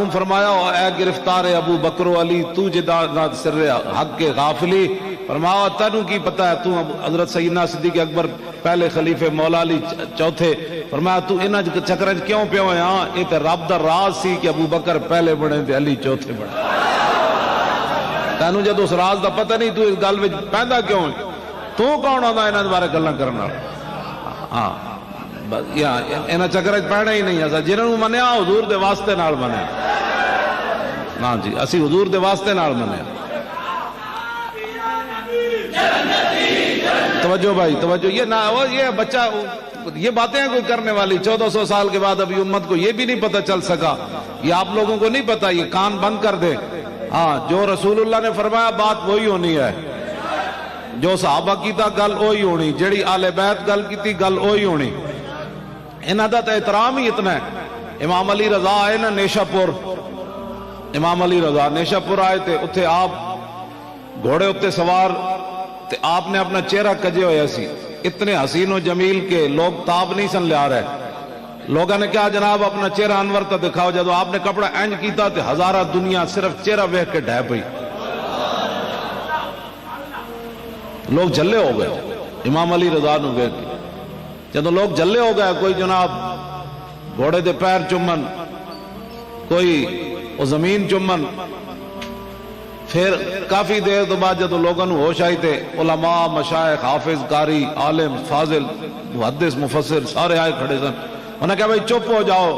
اعلان فرمایا اے گرفتار ابو بکر و علی تو جدا سر حق کے غافلی، فرمایا تینوں کی پتہ ہے تو حضرت سیدنا صدیق اکبر پہلے خلیفے مولا علی چوتھے، فرمایا تو انہاں چکراں کیوں پیو ہے؟ ہاں یہ تے رب دا راز سی کہ ابو بکر پہلے بنے تے علی چوتھے بنے، تینوں جدوں اس راز دا پتہ نہیں تو اس گل وچ پیندا کیوں ہے؟ تو کون ہوندا انہاں دے بارے گلاں کرن والا؟ ہاں انہاں چکراں پینا ہی نہیں ہے، جنہاں نوں منیا حضور دے واسطے نال منیا، ہاں جی اسی حضور دے واسطے نال منیا۔ توجہ بھائی توجہ، یہ نہ یہ بچہ یہ باتیں کوئی کرنے والی 1400 سال کے بعد ابھی امت کو یہ بھی نہیں پتہ چل سکا، یہ آپ لوگوں کو نہیں پتہ، یہ کان بند کر دے۔ ہاں جو رسول اللہ نے فرمایا بات وہی ہونی ہے، جو صحابہ کیتا گل وہی ہونی، جیڑی آل بیت گل کیتی گل وہی ہونی، انہاں دا تے احترام ہی اتنا ہے۔ امام علی رضا آئے نا نیشا پور، امام علی رضا نیشا پور آئے تھے، اتھے آپ گھوڑے اتنے سوار تے آپ نے اپنا چہرہ کجے ہویا سی، اتنے حسین و جمیل کے لوگ تاب نہیں سن لیا رہے، لوگوں نے کہا جناب اپنا چہرہ انور تا دکھاؤ، جدو آپ نے کپڑا اینج کیتا تے ہزارہ دنیا صرف چہرہ ویکھ کے ڈھہ پئی، لوگ جھلے ہو گئے امام علی رضا نو ویکھ کے، جدو لوگ جھلے ہو گئے، کوئی جناب گھوڑے دے پیر چومن، کوئی وہ زمین چومن، پھر کافی دیر تو بعد جدو لوگوں نے ہوش آئی تھے، علماء مشائخ حافظ قاری عالم فاضل محدث مفسر سارے آئے کھڑے سن، انہوں نے کہا بھائی چپ ہو جاؤ،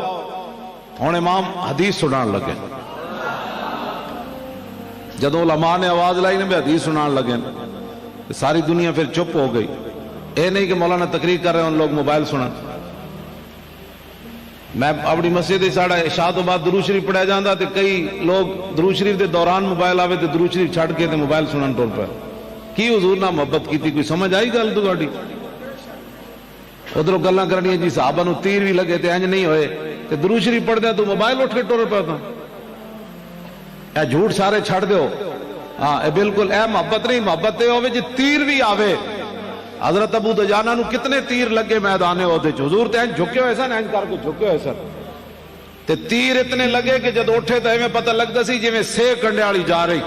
ہن امام حدیث سنان لگے، جدو علماء نے آواز لائی نے بھی حدیث سنان لگے، ساری دنیا پھر چپ ہو گئی، اے نہیں کہ مولانا تقریر کر رہے ہیں ان لوگ موبائل سنن۔ میں اپنی مسجد ساڑھا عشاء تو بعد درود شریف پڑھا جاندہ تے کئی لوگ درود شریف دے دوران موبائل آوے تے درود شریف چھڑ کے تے موبائل سنن ٹور پر، کی حضور نہ محبت کی تھی، کوئی سمجھ آئی گل تو گاڑی ادھروں گلاں کرنی جی صحابہ نو تیر بھی لگے تے انج نہیں ہوئے تے درود شریف پڑھ دیا تو موبائل اٹھ کے ٹور پہ تھا، اے جھوٹ سارے چھڑ دیو، ہاں اے بالکل اے محبت نہیں، محبت تے ہوئے جی تیر بھی آوے، حضرت ابو دجانہ نو کتنے تیر لگے میدانے ہوتے حضور تے اینج جھکے ہوئے سن، اینج کر کے جھکے ہوئے سن تے تیر اتنے لگے کہ جد اٹھے تے ہمیں پتہ لگتا سی جی میں سے کنڈے والی جا رہی،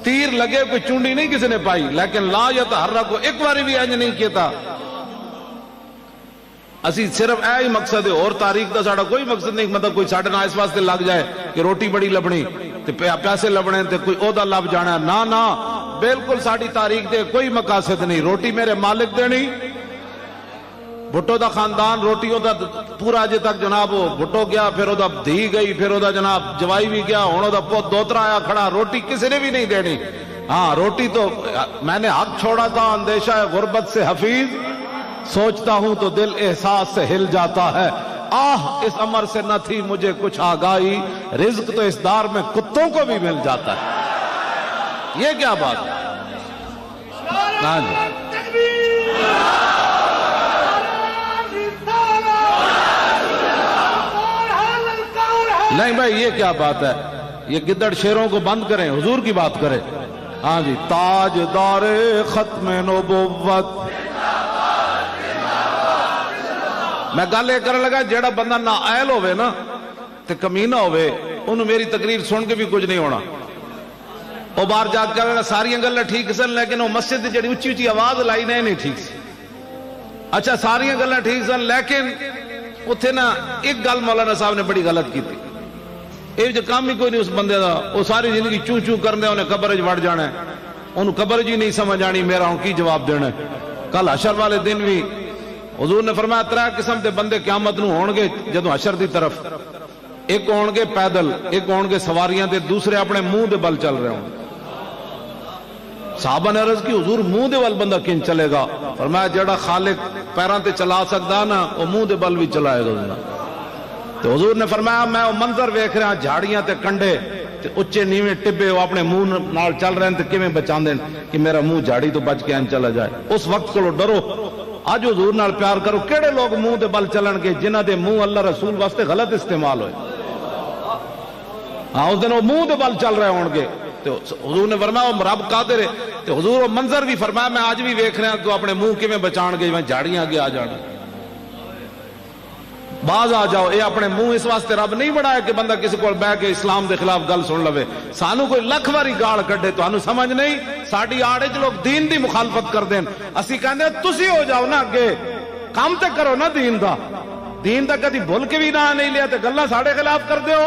تیر لگے کوئی چونڈی نہیں کسی نے پائی، لیکن لا یتحرک کو ایک باری بھی اینج نہیں کیتا۔ اسی صرف اے ہی مقصد ہے، اور تاریخ دا ساڑا کوئی مقصد نہیں، مطلب کوئی ساڑھے نہ اس واسطے لگ جائے کہ روٹی بڑی لبنی تے پیسے لبنے تے کوئی عہدہ لب جانا، نہ نہ بالکل ساڑی تاریخ دے کوئی مقاصد نہیں، روٹی میرے مالک دینی، بھٹو دا خاندان روٹیوں دا پورا اجے تک جناب وہ بھٹو گیا، پھر دا دھی گئی، پھر دا جناب جوائی بھی گیا، ہونوں دا پوت دوترا آیا کھڑا، روٹی کسی نے بھی نہیں دینی، ہاں روٹی تو میں نے حق چھوڑا تھا، اندیشہ ہے غربت سے حفیظ، سوچتا ہوں تو دل احساس سے ہل جاتا ہے، آہ اس امر سے نہ تھی مجھے کچھ آگاہی، رزق تو اس دار میں کتوں کو بھی مل جاتا ہے، یہ کیا بات ہے؟ ہاں جی نہیں بھائی یہ کیا بات ہے، یہ گدڑ شیروں کو بند کریں، حضور کی بات کریں، ہاں جی تاجدار ختم نبوت۔ میں گل یہ کرنے لگا جیڑا بندہ نہ اہل ہوئے نا تے کمینہ ہوئے انہوں میری تقریر سن کے بھی کچھ نہیں ہونا، وہ باہر جا کے ساری گلاں ٹھیک سن لیکن وہ مسجد جڑی اچھی اچھی آواز لائی نہیں ٹھیک سی، اچھا ساری گلاں ٹھیک سن لیکن اتنے نا ایک گل مولانا صاحب نے بڑی غلط کی تھی، یہ جو کام ہی کوئی نہیں اس بندے دا، وہ ساری زندگی چوں چوں کرنے انہیں قبر وڑ جانا ہے، انہوں قبر جی نہیں سمجھ آنی میرا ہوں کی جواب دینا ہے۔ کل حشر والے دن بھی حضور نے فرمایا 3 قسم دے بندے قیامت نو ہونگے جدوں حشر دی طرف، ایک ہونگے پیدل، ایک ہونگے سواریاں دے، دوسرے اپنے منہ دے بل چل رہے ہوں۔ صحابہ نے عرض کی حضور منہ دے بل بندہ کن چلے گا؟ فرمایا جڑا خالق پیران تے چلا سکدا نا وہ منہ دے بل بھی چلائے گا۔ تو حضور نے فرمایا میں وہ منظر ویکھ رہا جھاڑیاں تے کنڈے تے اچے نیویں ٹبے وہ اپنے منہ نال چل رہے ہیں تے کیویں بچاندے کہ میرا منہ جھاڑی تو بچ کے ان چلا جائے، اس وقت کو ڈرو، آج حضور نال پیار کرو۔ کیڑے لوگ منہ دے بل چلن گے جنہ دے منہ اللہ رسول واسطے غلط استعمال ہوئے، ہاں اس دن وہ منہ دے بل چل رہے ہون گے، تو حضور نے فرمایا وہ رب قادر ہے، تو حضور وہ منظر بھی فرمایا میں آج بھی ویکھ رہا کہ اپنے منہ کیویں بچان گے میں جھاڑیاں آگے آ جانا۔ باز آ جاؤ. یہ اپنے منہ اس واسطے رب نہیں بنایا کہ بندہ کسی کو بہ کے اسلام دے خلاف گل سن لوے. سانو کوئی لکھ واری گال کڈے تو سمجھ نہیں. ساڈی آڑ وچ لوگ دین دی مخالفت کر دین, اسی کہندے تسی ہو جاؤ نا اگے, کام تے کرو نا دین دا. دین دا کدی بھول کے بھی نہ نہیں لیا تے گلاں ساڈے خلاف کر دیو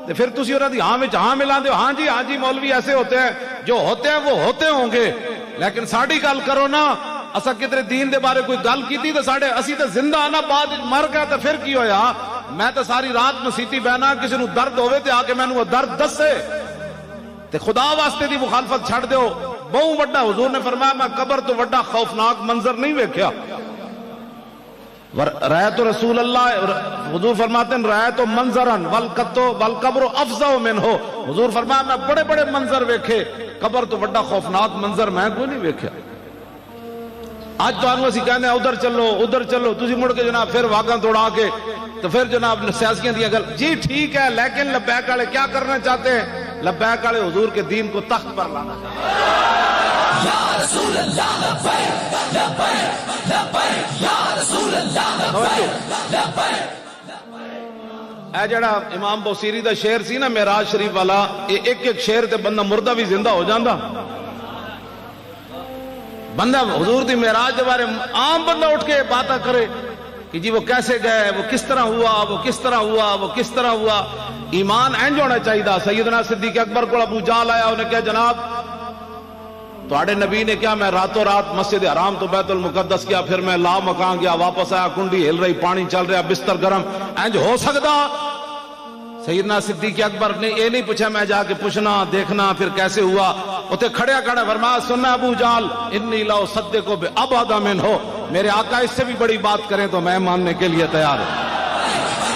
تے پھر تسی انہاں دی ہاں وچ ہاں ملا دیو. ہاں جی مولوی ایسے ہوتے ہیں, جو ہوتے ہیں وہ ہوتے ہوں گے, لیکن ساڈی گل کرو نا. اسا کدھر دین دے بارے کوئی گل کیتی تے ساڈے اسی تے زندہ آنا بعد مر گیا تے پھر کی ہویا. میں تے ساری رات مسیتی بہنا, کسی نو درد ہوے تے آ کے مینوں وہ درد دسے تے خدا واسطے دی مخالفت چھڑ دیو. بہوں وڈا حضور نے فرمایا میں قبر تو وڈا خوفناک منظر نہیں ویکھیا. رأیت رسول اللہ, حضور فرماتے ہیں رأیت منظرا والقبر افظع منہ. حضور فرمایا میں بڑے بڑے منظر ویکھے, قبر تو وڈا خوفناک منظر میں کوئی نہیں ویکھیا. آج تو آنگو اسی کہنے ہیں ادھر چلو, تسی مڑ کے جناب پھر واگاں توڑا کے تو پھر جناب سیاسیاں دیا گل. جی ٹھیک ہے, لیکن لبیک والے کیا کرنا چاہتے ہیں؟ لبیک والے حضور کے دین کو تخت پر لانا چاہتے ہیں. یا رسول اللہ لبیک لبیک لبیک یا رسول اللہ لبیک لبیک. اے جڑا امام بوسیری دا شعر سی نا معراج شریف والا, ایک ایک شعر تے بندہ مردہ بھی زندہ ہو جاندا. بندہ حضور دی معراج کے بارے عام بندہ اٹھ کے باتاں کرے کہ جی وہ کیسے گئے, وہ کس طرح ہوا, وہ کس طرح ہوا, وہ کس طرح ہوا. ایمان انج ہونا چاہیے. سیدنا صدیق اکبر کو ابو جہل آیا, انہیں کہا جناب تواڈے نبی نے کیا میں راتوں رات مسجد حرام تو بیت المقدس کیا, پھر میں لا مکان گیا, واپس آیا کنڈی ہل رہی, پانی چل رہا, بستر گرم, انج ہو سکتا؟ سیدنا صدیق اکبر نے یہ نہیں پوچھا, میں جا کے پوچھنا دیکھنا پھر کیسے ہوا. اتنے کھڑے فرمایا سننا ابو جہل انی لا اصدق بابعد منہ, میرے آقا اس سے بھی بڑی بات کریں تو میں ماننے کے لیے تیار ہوں.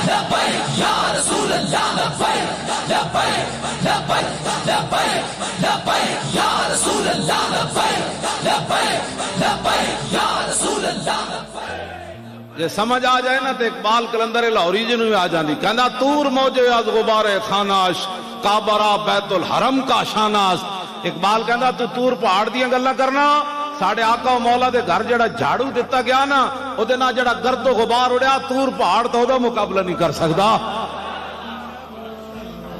لبیک یا رسول اللہ لبیک لبیک لبیک لبیک لبیک یا رسول اللہ لبیک لبیک لبیک یا رسول اللہ لبیک. جے سمجھ آ جائے نا تو اقبال کلندر لاہوری جی بھی آ جاندی. کہندا تور موجے از غبار خاناش کابرا بیت الحرم کا شاناس. اقبال کہندا تو تور پہاڑ دیاں گلاں کرنا, ساڑھے آقا و مولا دے گھر جڑا جھاڑو دیتا گیا نا او دے نا جڑا گرد و غبار اڑیا, تور پہاڑ تو دا مقابلہ نہیں کر سکتا.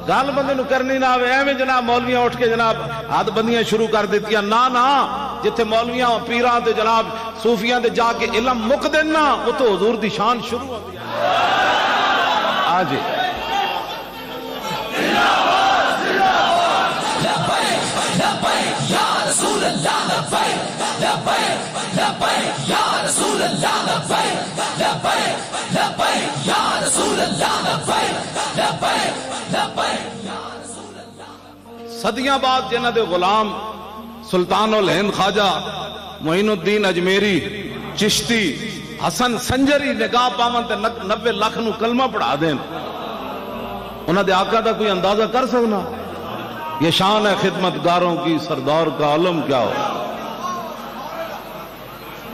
گل بندے نو کرنی نہ آوے ایویں جناب مولویاں اٹھ کے جناب ہاتھ بندیاں شروع کر دیتیاں. نا جتھے مولویاں پیراں تے جناب صوفیاں تے جا کے علم مک دین نا, او تو حضور دی شان شروع ہو گئی. آ جی یا رسول اللہ لبیک لبیک لبیک یا رسول اللہ لبیک لبیک لبیک یا رسول اللہ لبیک لبیک لبیک یا رسول اللہ. صدیاں بعد جنہ دے غلام سلطان الہند خواجہ معین الدین اجمیری چشتی حسن سنجری نگاہ پاون تے 90 لاکھ نو کلمہ پڑھا دین, انہاں دے آقا دا کوئی اندازہ کر سکنا؟ یہ شان ہے خدمت گاروں کی, سردار کا علم کیا ہو.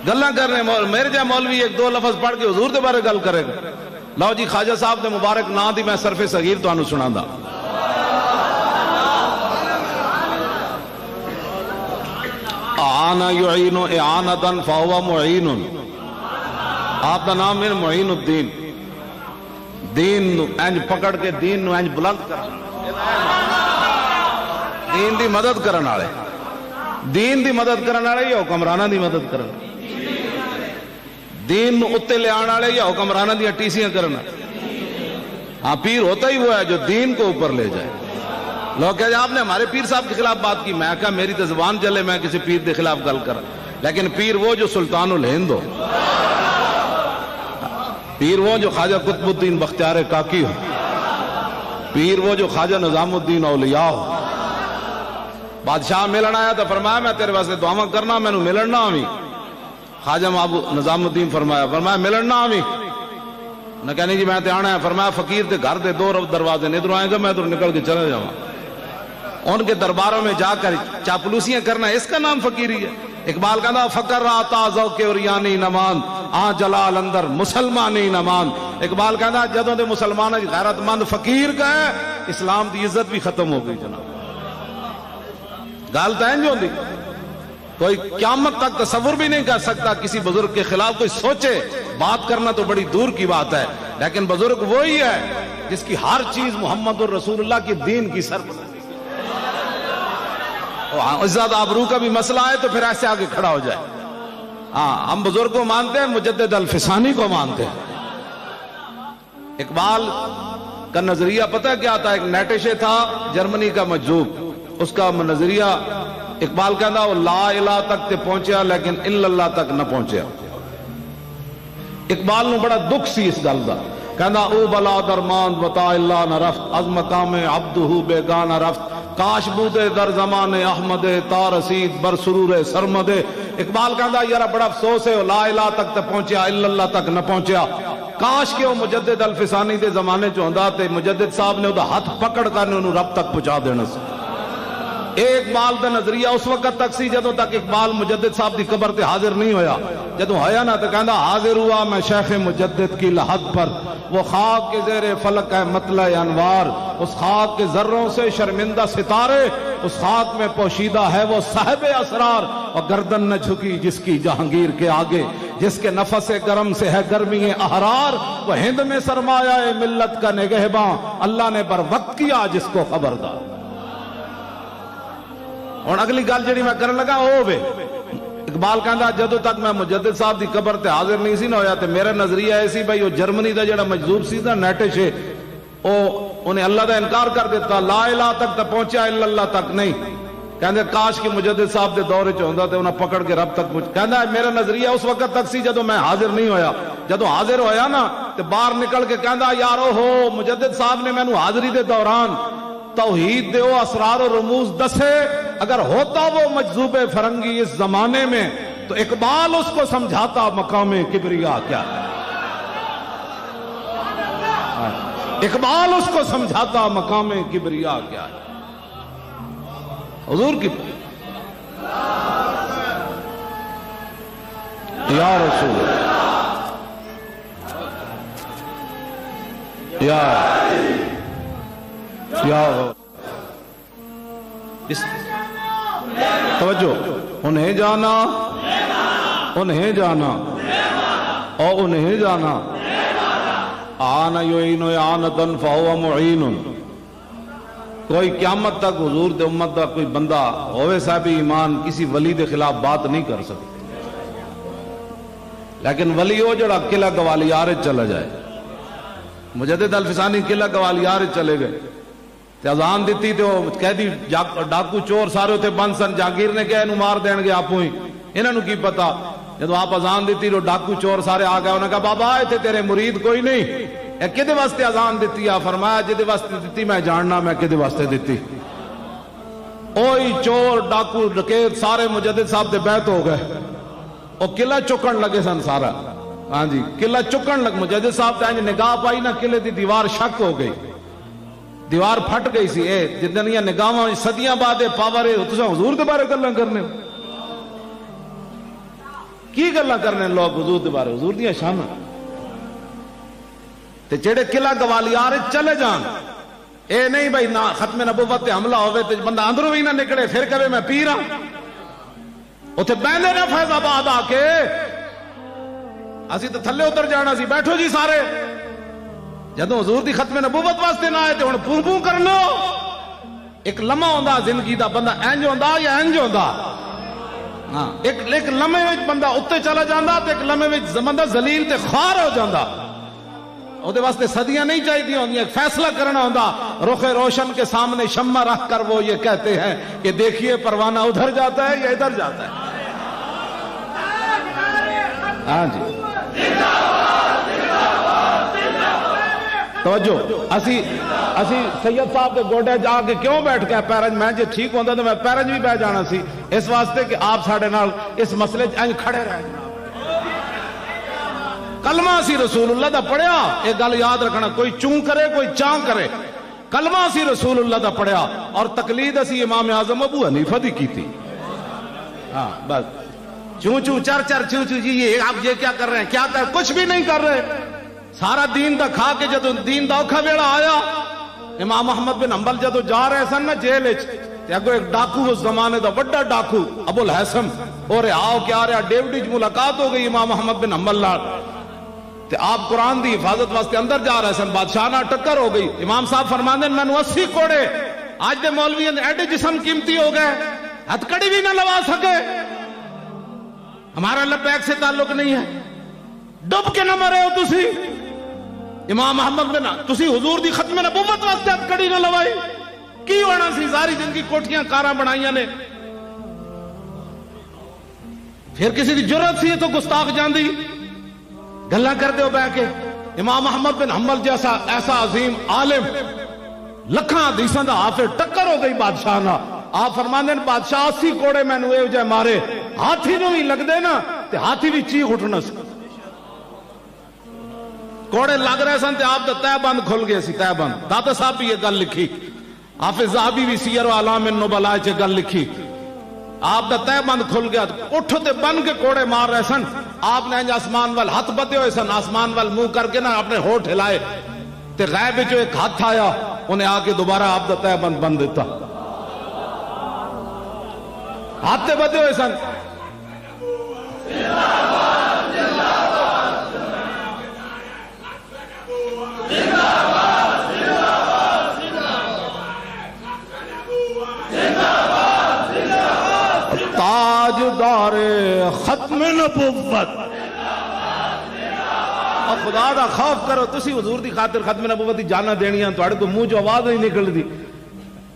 گلاں کرنے میرے جا مولوی ایک دو لفظ پڑھ کے حضور دے بارے گل کرے گا. لو جی خواجہ صاحب دے مبارک نام دی میں صرف صغیر تانوں سناندا. اعان یعین اعانتا فهو معین. آپ دا نام ہے معین الدین. دین نو انج پکڑ کے دین نو انج بلند کرنا, دین دی مدد کرن والے, دین دی مدد کرن والے یا حکمراناں دی مدد کرن, دین نو اتے لے آن والے یا حکمراناں دی ٹیسیاں کرن. ہاں پیر ہوتا ہی وہ ہے جو دین کو اوپر لے جائے. لوگ کہتے ہیں آپ نے ہمارے پیر صاحب کے خلاف بات کی. میں کہا میری تو زبان چلے میں کسی پیر کے خلاف گل کرا, لیکن پیر وہ جو سلطان الہند ہو, پیر وہ جو خواجہ قطب الدین بختیار کاکی ہو, پیر وہ جو خواجہ نظام الدین اولیاء ہو. بادشاہ ملن آیا تو فرمایا میں تیرے واسطے دعاواں کرنا, میں نو ملن نہ آویں. خواجہ نظام الدین فرمایا ملن نہ آویں. نہ کہنے جی میں تے آنا ہے. فرمایا فقیر دے گھر دے 2 دروازے نے, ادھر آئے گا میں ادھر نکل کے چلے جاؤں. ان کے درباروں میں جا کر چاپلوسیاں کرنا, اس کا نام فقیری ہے. اقبال کہتا فقر آتا ذوق اوریانی نمان آ جلال اندر مسلمانی نمان. اقبال کہتا جدوں دے مسلمان غیرت مند فقیر گئے, اسلام دی عزت بھی ختم ہو گئی. جناب گال تو انج ہوندی, کوئی قیامت تک تصور بھی نہیں کر سکتا کسی بزرگ کے خلاف کوئی سوچے. بات کرنا تو بڑی دور کی بات ہے, لیکن بزرگ وہی ہے جس کی ہر چیز محمد الرسول اللہ کی دین کی سربلندی. عزت آبرو کا بھی مسئلہ ہے تو پھر ایسے آگے کھڑا ہو جائے. ہاں ہم بزرگ کو مانتے ہیں, مجدد الفسانی کو مانتے ہیں. اقبال کا نظریہ پتہ کیا تھا؟ ایک نیٹشے تھا جرمنی کا مجذوب, اس کا نظریہ اقبال کہتا وہ لا الہ تک تے پہنچیا لیکن الا اللہ تک نہ پہنچیا. اقبال نو بڑا دکھ سی اس گل دا, کہندا او بلا درمان بتا اللہ نہ رفت از مقام عبدہ بیگانہ رفت کاش بودے در زمان احمد تا رسید بر سرور سرمد. اقبال کہندا یار بڑا افسوس ہے لا الہ تک تے پہنچیا الا اللہ تک نہ پہنچیا. کاش کہ وہ مجدد الفسانی دے زمانے چ ہوندا تے مجدد صاحب نے دا ہاتھ پکڑ کر انہوں رب تک پہنچا دینا سی. اقبال دا نظریہ اس وقت تک سی جدوں تک اقبال مجدد صاحب دی قبر تے حاضر نہیں ہویا. جدوں ہویا نا تو کہندا حاضر ہوا میں شیخ مجدد کی لحد پر, وہ خاک کے زیر فلک ہے مطلع انوار, اس خاک کے ذروں سے شرمندہ ستارے, اس خاک میں پوشیدہ ہے وہ صاحب اسرار, اور گردن نہ جھکی جس کی جہانگیر کے آگے, جس کے نفس گرم سے ہے گرمی احرار, وہ ہند میں سرمایہ ملت کا نگہباں, اللہ نے بر وقت کیا جس کو خبردار. اور اگلی گل جڑی میں کرن لگا وہ ہوے اقبال کہندا جدوں تک میں مجدد صاحب دی قبر تے حاضر نہیں سی نہ ہویا تے میرا نظریہ ایسی بھائی وہ جرمنی دا جڑا مجذوب سی نا نیٹشے او انہیں اللہ دا انکار کر دیتا, لا الہ تک تے پہنچیا الا اللہ تک نہیں. کہندے کاش کہ مجدد صاحب دے دور وچ ہوندا تے انہاں پکڑ کے رب تک پہنچ. کہندا میرا نظریہ اس وقت تک سی جدوں میں حاضر نہیں ہویا, جدوں حاضر ہویا نا تے باہر نکل کے کہندا یارو ہو مجدد صاحب نے مینوں حاضری دے دوران توحید دے او اسرار و رموز دسے, اگر ہوتا وہ مجذوب فرنگی اس زمانے میں تو اقبال اس کو سمجھاتا مقام کبریا کیا ہے. اقبال اس کو سمجھاتا مقام کبریا کیا ہے. حضور کی یا رسول یا توجہ, انہیں جانا انہیں جانا اور انہیں جانا آنا یعین اعانتن فہو معین. کوئی قیامت تک حضور دے امت دا کوئی بندہ ہوئے صاحب ایمان کسی ولی دے خلاف بات نہیں کر سکتے, لیکن ولی ہو جڑا قلعہ گوالیار چلا جائے. مجدد الفسانی قلعہ گوالیار چلے گئے تے اذان دیتی تے وہ قیدی ڈاکو چور سارے ہوتے بند سن, جاگیر نے کہا انہوں مار دین گے آپ ہی, انہوں نے کی پتا. جب آپ اذان دیتی تو ڈاکو چور سارے آ گئے, انہوں نے کہا بابا ایتھے تیرے مرید کوئی نہیں, اے کدے واسطے اذان دیتی ہے؟ فرمایا جدے واسطے دیتی میں جاننا میں کدے واسطے دیتی. اوہی چور ڈاکو ڈکیت سارے مجدد صاحب دے بیعت ہو گئے, وہ قلعہ چکن لگے سن سارا. ہاں جی قلعہ چکن لگ, مجدد صاحب تے نگاہ پائی نا قلعے دی دیوار شک ہو گئی, دیوار پھٹ گئی سی. اے جتنیاں نگاہاں صدیاں بعد پاور ہے تساں حضور دے بارے گلاں کرنے کی گلاں کرنے لوگ حضور دے بارے, حضور دیاں شاناں تے جڑے قلعہ گوالیار چلے جان. اے نہیں بھائی نہ ختم نبوت تے حملہ ہوئے تے بندہ اندروں بھی نہ نکلے پھر کہے میں پیر ہاں, اوتھے بہندے نہ فیض آباد آ کے اسی تو تھلے اتر جانا سی, بیٹھو جی سارے. جدوں حضور دی ختم نبوت واسطے نہ آئے تے ہن پوں پوں کرنا. ایک لمحہ ہوندا زندگی دا بندہ انج ہوندا یا انج ہوندا. ہاں ایک لمحے وچ بندہ اوتے چلا جاندا تے ایک لمحے وچ بندہ ذلیل تے خوار ہو جاندا. او دے واسطے صدیاں نہیں چاہیے ہوندیاں, ایک فیصلہ کرنا ہوندا. رخ روشن کے سامنے شمع رکھ کر وہ یہ کہتے ہیں کہ دیکھیے پروانہ ادھر جاتا ہے یا ادھر جاتا ہے. ہاں جی توجہ, اسی سید صاحب کے گوڈے جا کے کیوں بیٹھ کے پیرنج, میں جی ٹھیک ہوندا تو میں پیرنج بھی بہ جانا سی, اس واسطے کہ آپ ساڈے نال اس مسئلے انج کھڑے رہے. کلمہ اسی رسول اللہ دا پڑھیا, ایک گل یاد رکھنا, کوئی چون کرے کوئی چاں کرے, کلمہ اسی رسول اللہ دا پڑھیا اور تقلید اسی امام اعظم ابو حنیفہ دی کی تھی. ہاں بس چون چون چر چر چون چون جی یہ آپ یہ کیا کر رہے ہیں, کیا کر, کچھ بھی نہیں کر رہے. سارا دین دا کھا کے جدو دین دا اوکھا ویڑا آیا, امام احمد بن حنبل جدو جا رہے سن نا جیل وچ, تے اگوں ایک ڈاکو اس زمانے دا بڑا ڈاکو ابو الحسن اور آؤ کیا رہا ڈیوڈی وچ ملاقات ہو گئی امام احمد بن حنبل نال. تے آپ قرآن دی حفاظت واسطے اندر جا رہے سن، بادشاہ نہ ٹکر ہو گئی. امام صاحب فرماندے میں نے 80 کوڑے آج دے مولویوں نے ایڈے جسم قیمتی ہو گئے ہتھ کڑی بھی نہ لوا سکے. ہمارا لبیک سے تعلق نہیں ہے، ڈب کے نہ مرے ہو تسی. امام محمد بن تسی حضور دی ختم نبوت واسطے ہتھ کڑی نہ لوائی، کی ہونا سی؟ ساری زندگی کوٹھیاں کاراں بنائیاں نے. پھر کسی دی جرت سی تو گستاخ جاندی گلاں کر دے ہو بہ کے. امام محمد بن حنبل جیسا ایسا عظیم عالم لکھاں حدیثاں دا حافظ ٹکر ہو گئی بادشاہ نہ. آپ فرماندے نے بادشاہ 80 کوڑے مینوں اے جے مارے، ہاتھی نوں بھی لگ دے نا تے ہاتھی بھی چیخ اٹھنا سی. کوڑے لگ رہے سن تے آپ دا تہ بند کھل گئے سی. تہ بند داتا صاحب بھی یہ گل لکھی، حافظ ذہبی بھی سیر و اعلام النبلاء چ گل لکھی. آپ دا تہ بند کھل گیا، اٹھ تے بن کے کوڑے مار رہے سن. آپ نے آسمان وال ہاتھ بدے ہوئے سن، آسمان وال منہ کر کے نا اپنے ہونٹ ہلائے تے غیب وچ ایک ہاتھ آیا، انہیں آ کے دوبارہ آپ دا تہ بند بند دیتا. ہاتھ تے بدے ہوئے سن. تاجدار ختم نبوت، اور خدا دا خوف کرو. تسی حضور دی خاطر ختم نبوت دی جانا دینیاں، تھوڑے کو منہ جو آواز نہیں نکل دی.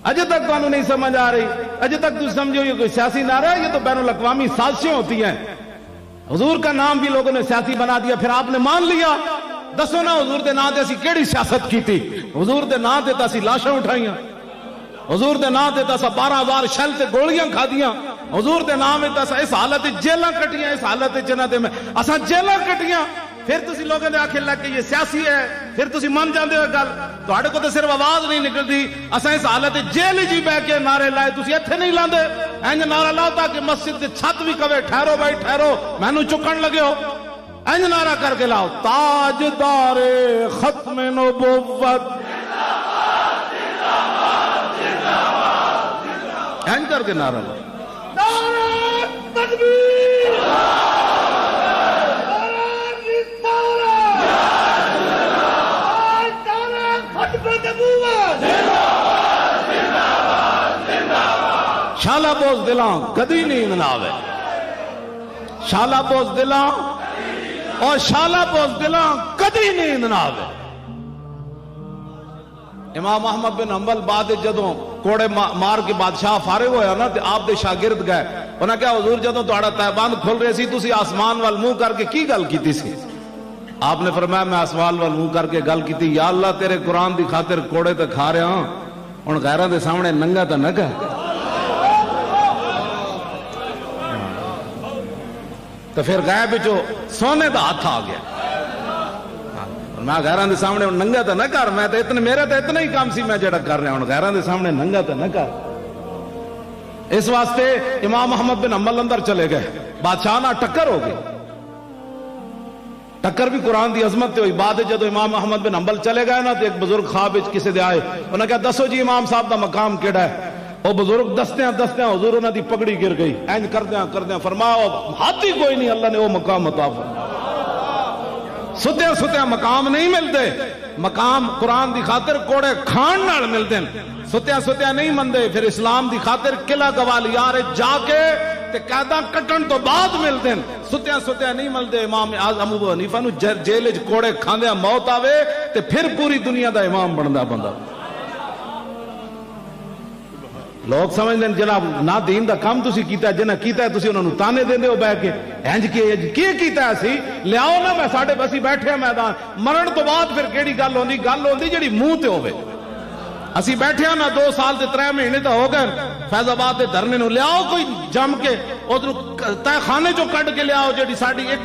اجے تک تمہیں نہیں سمجھ آ رہی، اجے تک تم سمجھو یہ کوئی سیاسی نعرہ ہے، یہ تو بین الاقوامی سازشیں ہوتی ہیں. حضور کا نام بھی لوگوں نے سیاسی بنا دیا، پھر آپ نے مان لیا. دسو نا حضور دے نام تے اسی کیڑی سیاست کی تھی؟ حضور دے نام تے اسی لاشاں اٹھائیاں، حضور دے نام تے اسا 12,000 شل تے گولیاں کھا دیاں، حضور دے نام تے اسا اس حالت جیلاں کٹیاں، اس حالت جنہ تے میں اسا جیلاں کٹیاں. پھر تسی لوگوں نے آخر لگ کہ یہ سیاسی ہے، پھر تسی من جاندے ہو گل. تواڈے کو تے صرف آواز نہیں نکلدی، اسا اس حالت جیل جی بہ کے نعرے لائے، تسی ایتھے نہیں لاندے. انج نعرہ لاؤ تاکہ مسجد دی چھت بھی کہے ٹھہرو بھائی ٹھہرو، مینوں چکن لگے ہو. انج نعرہ کر کے لاؤ تاجدار ختم نبوت، انج کر کے نعرہ لاؤ. نعرہ تکبیر، شالا بوز دلاں کدی نیند نہ آوے، شالا بوز دلاں اور شالا بوز دلاں کدی نیند نہ آوے. امام احمد بن حنبل بعد جدوں کوڑے مار کے بادشاہ فارغ ہویا نا تے آپ دے شاگرد گئے. انہاں کہا حضور جدوں تہاڈا تہبند کھل رہے سی تسی آسمان وال منہ کر کے کی گل کیتی سی؟ آپ نے فرمایا میں آسمان وال منہ کر کے گل کیتی، یا اللہ تیرے قرآن دی خاطر کوڑے تے کھا رہا ہوں، ہن غیراں دے سامنے ننگا تے نہ کر. تو پھر غیب وچوں سونے دا ہاتھ آ گیا. میں غیراں دے سامنے ننگا تے نہ کر، میں تے اتنے میرے تے اتنا ہی کام سی میں جڑا کر رہا ہوں، غیراں دے سامنے ننگا تے نہ کر. اس واسطے امام محمد بن حنبل اندر چلے گئے، بادشاہ نہ ٹکر ہو گئی. ٹکر بھی قرآن دی عظمت تے ہوئی. بعد جدو امام محمد بن حنبل چلے گئے نا تو ایک بزرگ خواب وچ کسے دے آئے، انہوں نے کہا دسو جی امام صاحب دا مقام کیڑا ہے؟ وہ بزرگ دستیاں حضور انہاں دی پگڑی گر گئی. اینج کردیاں فرمایا ہاتھ ہی کوئی نہیں، اللہ نے وہ مقام عطا فرمایا. ستیاں مقام نہیں ملتے، مقام قرآن دی خاطر کوڑے کھان نال ملتے ہیں. ستیاں نہیں مندے، پھر اسلام دی خاطر قلعہ گوالیار جا کے تے قیداں کٹن تو بعد ملتے ہیں. ستیاں نہیں ملتے. امام اعظم ابو حنیفہ نو جیل وچ کوڑے کھاندیاں موت آوے تے پھر پوری دنیا دا امام بندا بندہ. لوگ سمجھتے ہیں جناب نہ دین دا کام تسی کیتا ہے، جنہ کیتا ہے تسی انہوں نے تانے دیندے ہو بہ کے انج کی کیتا ہے سی لیاؤ نا. میں ساڈے بسی بیٹھے ہیں میدان، مرن تو بعد پھر کیڑی گل ہوندی جڑی منہ تے ہوے. اسی بیٹھے ہیں نا 2 سال تے 3 مہینے تو ہو گئے فیض آباد دے دھرنے نو، لیاؤ کوئی جم کے ادھر تہ خانے چو کڈ کے لیاؤ جڑی ساڈی ایک